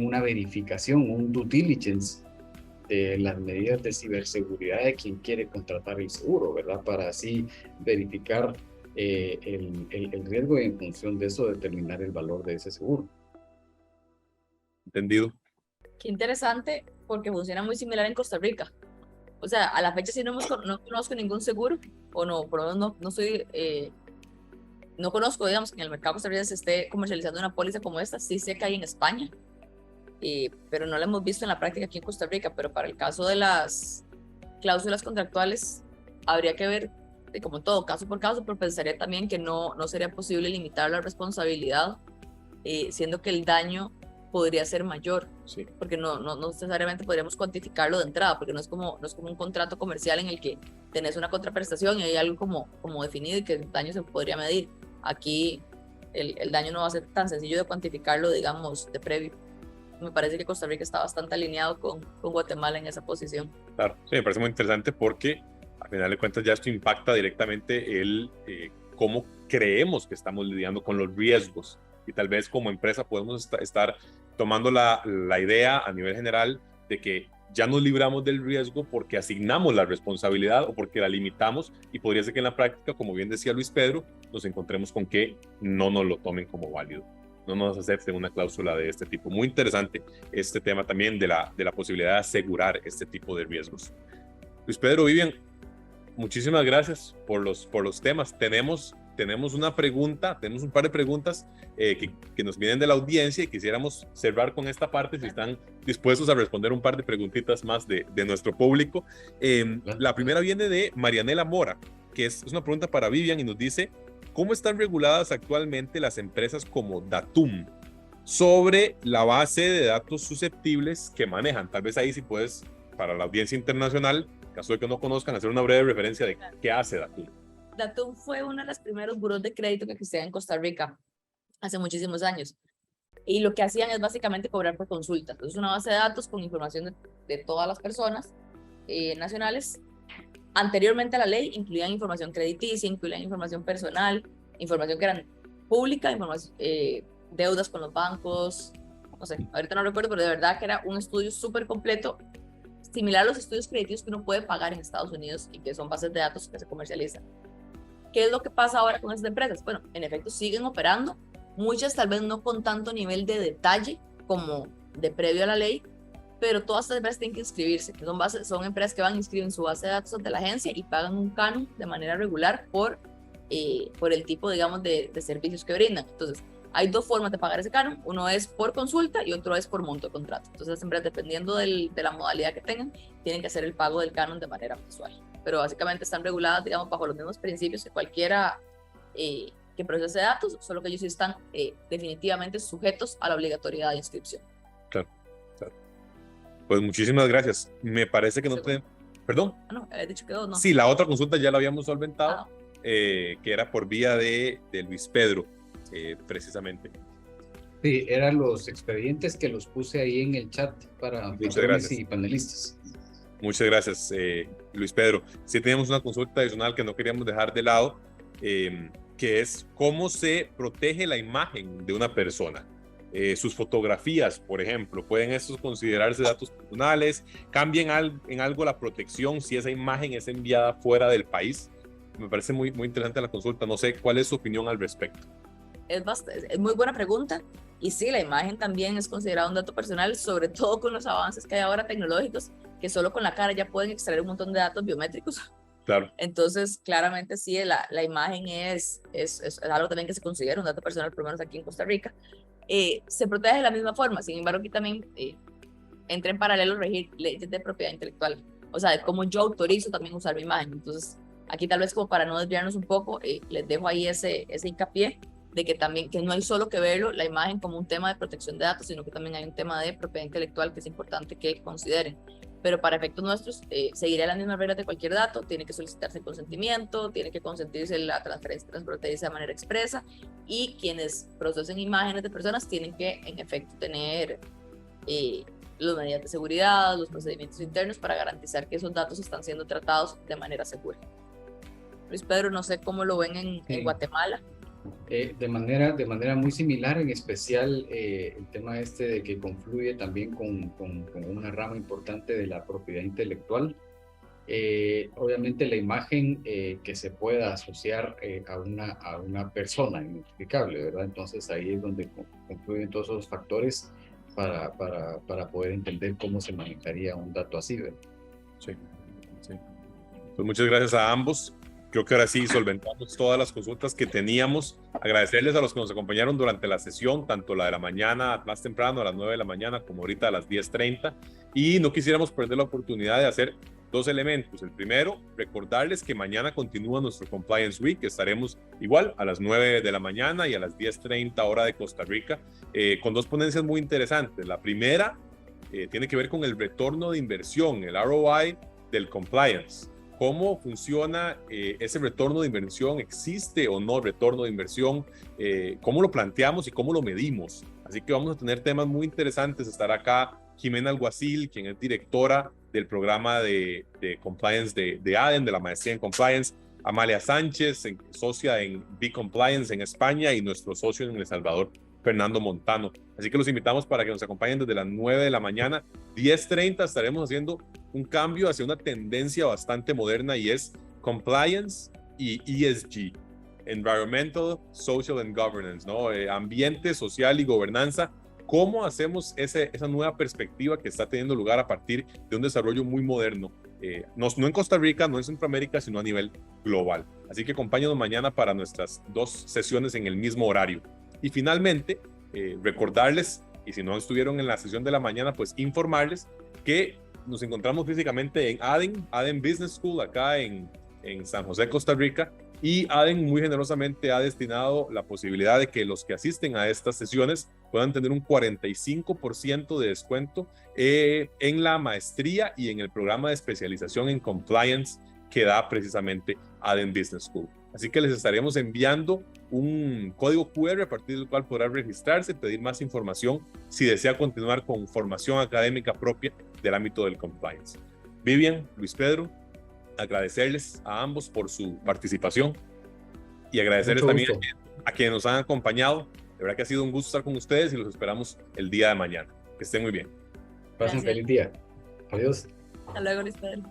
una verificación, un due diligence de las medidas de ciberseguridad de quien quiere contratar el seguro, ¿verdad? Para así verificar el riesgo y en función de eso determinar el valor de ese seguro. Entendido. Qué interesante, porque funciona muy similar en Costa Rica. O sea, a la fecha sí no conozco ningún seguro, o no, por lo menos no conozco, digamos, que en el mercado costarricense se esté comercializando una póliza como esta. Sí sé que hay en España, pero no la hemos visto en la práctica aquí en Costa Rica. Pero para el caso de las cláusulas contractuales, habría que ver, como todo, caso por caso, pero pensaría también que no sería posible limitar la responsabilidad, siendo que el daño podría ser mayor, Sí. porque no necesariamente podríamos cuantificarlo de entrada, porque no es como un contrato comercial en el que tenés una contraprestación y hay algo como definido y que el daño se podría medir. Aquí el daño no va a ser tan sencillo de cuantificarlo, digamos, de previo. Me parece que Costa Rica está bastante alineado con Guatemala en esa posición. Claro, sí, me parece muy interesante porque al final de cuentas ya esto impacta directamente cómo creemos que estamos lidiando con los riesgos, y tal vez como empresa podemos estar tomando la idea a nivel general de que ya nos libramos del riesgo porque asignamos la responsabilidad o porque la limitamos, y podría ser que en la práctica, como bien decía Luis Pedro, nos encontremos con que no nos lo tomen como válido, no nos acepten una cláusula de este tipo. Muy interesante este tema también de la posibilidad de asegurar este tipo de riesgos. Luis Pedro, Vivian, muchísimas gracias por los temas. Tenemos una pregunta, tenemos un par de preguntas que nos vienen de la audiencia y quisiéramos cerrar con esta parte, si están dispuestos a responder un par de preguntitas más de nuestro público. La primera viene de Marianela Mora, que es una pregunta para Vivian, y nos dice: ¿cómo están reguladas actualmente las empresas como Datum sobre la base de datos susceptibles que manejan? Tal vez ahí, si puedes, para la audiencia internacional, en caso de que no conozcan, hacer una breve referencia de qué hace Datum. Datum fue uno de los primeros buros de crédito que existían en Costa Rica hace muchísimos años. Y lo que hacían es básicamente cobrar por consulta. Entonces, una base de datos con información de todas las personas nacionales. Anteriormente a la ley incluían información crediticia, incluían información personal, información que era pública, deudas con los bancos, no sé, ahorita no recuerdo, pero de verdad que era un estudio súper completo, similar a los estudios crediticios que uno puede pagar en Estados Unidos y que son bases de datos que se comercializan. ¿Qué es lo que pasa ahora con estas empresas? Bueno, en efecto siguen operando, muchas tal vez no con tanto nivel de detalle como de previo a la ley, pero todas estas empresas tienen que inscribirse, que son empresas que van a inscribir en su base de datos ante la agencia y pagan un canon de manera regular por el tipo, digamos, de servicios que brindan. Entonces, hay dos formas de pagar ese canon: uno es por consulta y otro es por monto de contrato. Entonces, las empresas, dependiendo de la modalidad que tengan, tienen que hacer el pago del canon de manera mensual. Pero básicamente están reguladas, digamos, bajo los mismos principios que cualquiera que procese datos, solo que ellos sí están definitivamente sujetos a la obligatoriedad de inscripción. Claro. Pues muchísimas gracias. Me parece que no te... ¿Perdón? No, he dicho que dos, ¿no? Sí, la otra consulta ya la habíamos solventado, Ah. Que era por vía de Luis Pedro, precisamente. Sí, eran los expedientes que los puse ahí en el chat para gracias. Y panelistas. Muchas gracias, Luis Pedro. Sí, tenemos una consulta adicional que no queríamos dejar de lado, que es cómo se protege la imagen de una persona. Sus fotografías, por ejemplo, ¿pueden estos considerarse datos personales? ¿Cambian en algo la protección si esa imagen es enviada fuera del país? Me parece muy, muy interesante la consulta. No sé cuál es su opinión al respecto. Es muy buena pregunta. Y sí, la imagen también es considerada un dato personal, sobre todo con los avances que hay ahora tecnológicos, que solo con la cara ya pueden extraer un montón de datos biométricos. Claro. Entonces, claramente sí, la imagen es algo también que se considera un dato personal, por lo menos aquí en Costa Rica. Se protege de la misma forma. Sin embargo, aquí también entra en paralelo regir leyes de propiedad intelectual, o sea, de cómo yo autorizo también usar mi imagen. Entonces, aquí tal vez, como para no desviarnos un poco, les dejo ahí ese hincapié de que también, que no hay solo que verlo la imagen como un tema de protección de datos, sino que también hay un tema de propiedad intelectual que es importante que consideren. Pero para efectos nuestros, seguirá las mismas reglas de cualquier dato. Tiene que solicitarse el consentimiento, tiene que consentirse la transferencia transfronteriza de manera expresa, y quienes procesen imágenes de personas tienen que, en efecto, tener las medidas de seguridad, los procedimientos internos para garantizar que esos datos están siendo tratados de manera segura. Luis Pedro, no sé cómo lo ven en Guatemala. De manera muy similar, en especial el tema este de que confluye también con una rama importante de la propiedad intelectual. Obviamente la imagen que se pueda asociar a una persona inexplicable, ¿verdad? Entonces ahí es donde confluyen todos esos factores para poder entender cómo se manejaría un dato así, ¿verdad? Sí, sí. Pues muchas gracias a ambos. Creo que ahora sí solventamos todas las consultas que teníamos. Agradecerles a los que nos acompañaron durante la sesión, tanto la de la mañana más temprano, a las 9 de la mañana, como ahorita a las 10:30. Y no quisiéramos perder la oportunidad de hacer dos elementos. El primero, recordarles que mañana continúa nuestro Compliance Week. Estaremos igual a las 9 de la mañana y a las 10:30 hora de Costa Rica, con dos ponencias muy interesantes. La primera tiene que ver con el retorno de inversión, el ROI del compliance. ¿Cómo funciona ese retorno de inversión? ¿Existe o no retorno de inversión? ¿Cómo lo planteamos y cómo lo medimos? Así que vamos a tener temas muy interesantes. Estará acá Jimena Alguacil, quien es directora del programa de compliance de ADEN, de la maestría en compliance. Amalia Sánchez, socia en B-Compliance en España, y nuestro socio en El Salvador, Fernando Montano. Así que los invitamos para que nos acompañen desde las 9 de la mañana. 10:30 estaremos haciendo un cambio hacia una tendencia bastante moderna, y es compliance y ESG, Environmental, Social and Governance, ¿no? Ambiente, social y gobernanza. ¿Cómo hacemos esa nueva perspectiva que está teniendo lugar a partir de un desarrollo muy moderno? No en Costa Rica, no en Centroamérica, sino a nivel global. Así que acompáñanos mañana para nuestras dos sesiones en el mismo horario. Y finalmente, recordarles, y si no estuvieron en la sesión de la mañana, pues informarles que nos encontramos físicamente en ADEN Business School, acá en San José, Costa Rica, y ADEN muy generosamente ha destinado la posibilidad de que los que asisten a estas sesiones puedan tener un 45% de descuento en la maestría y en el programa de especialización en compliance que da precisamente ADEN Business School. Así que les estaremos enviando un código QR a partir del cual podrá registrarse, pedir más información si desea continuar con formación académica propia del ámbito del compliance. Vivian, Luis Pedro, agradecerles a ambos por su participación y agradecerles también a quienes nos han acompañado. De verdad que ha sido un gusto estar con ustedes y los esperamos el día de mañana. Que estén muy bien. Pasen un feliz día. Adiós. Hasta luego, Luis Pedro.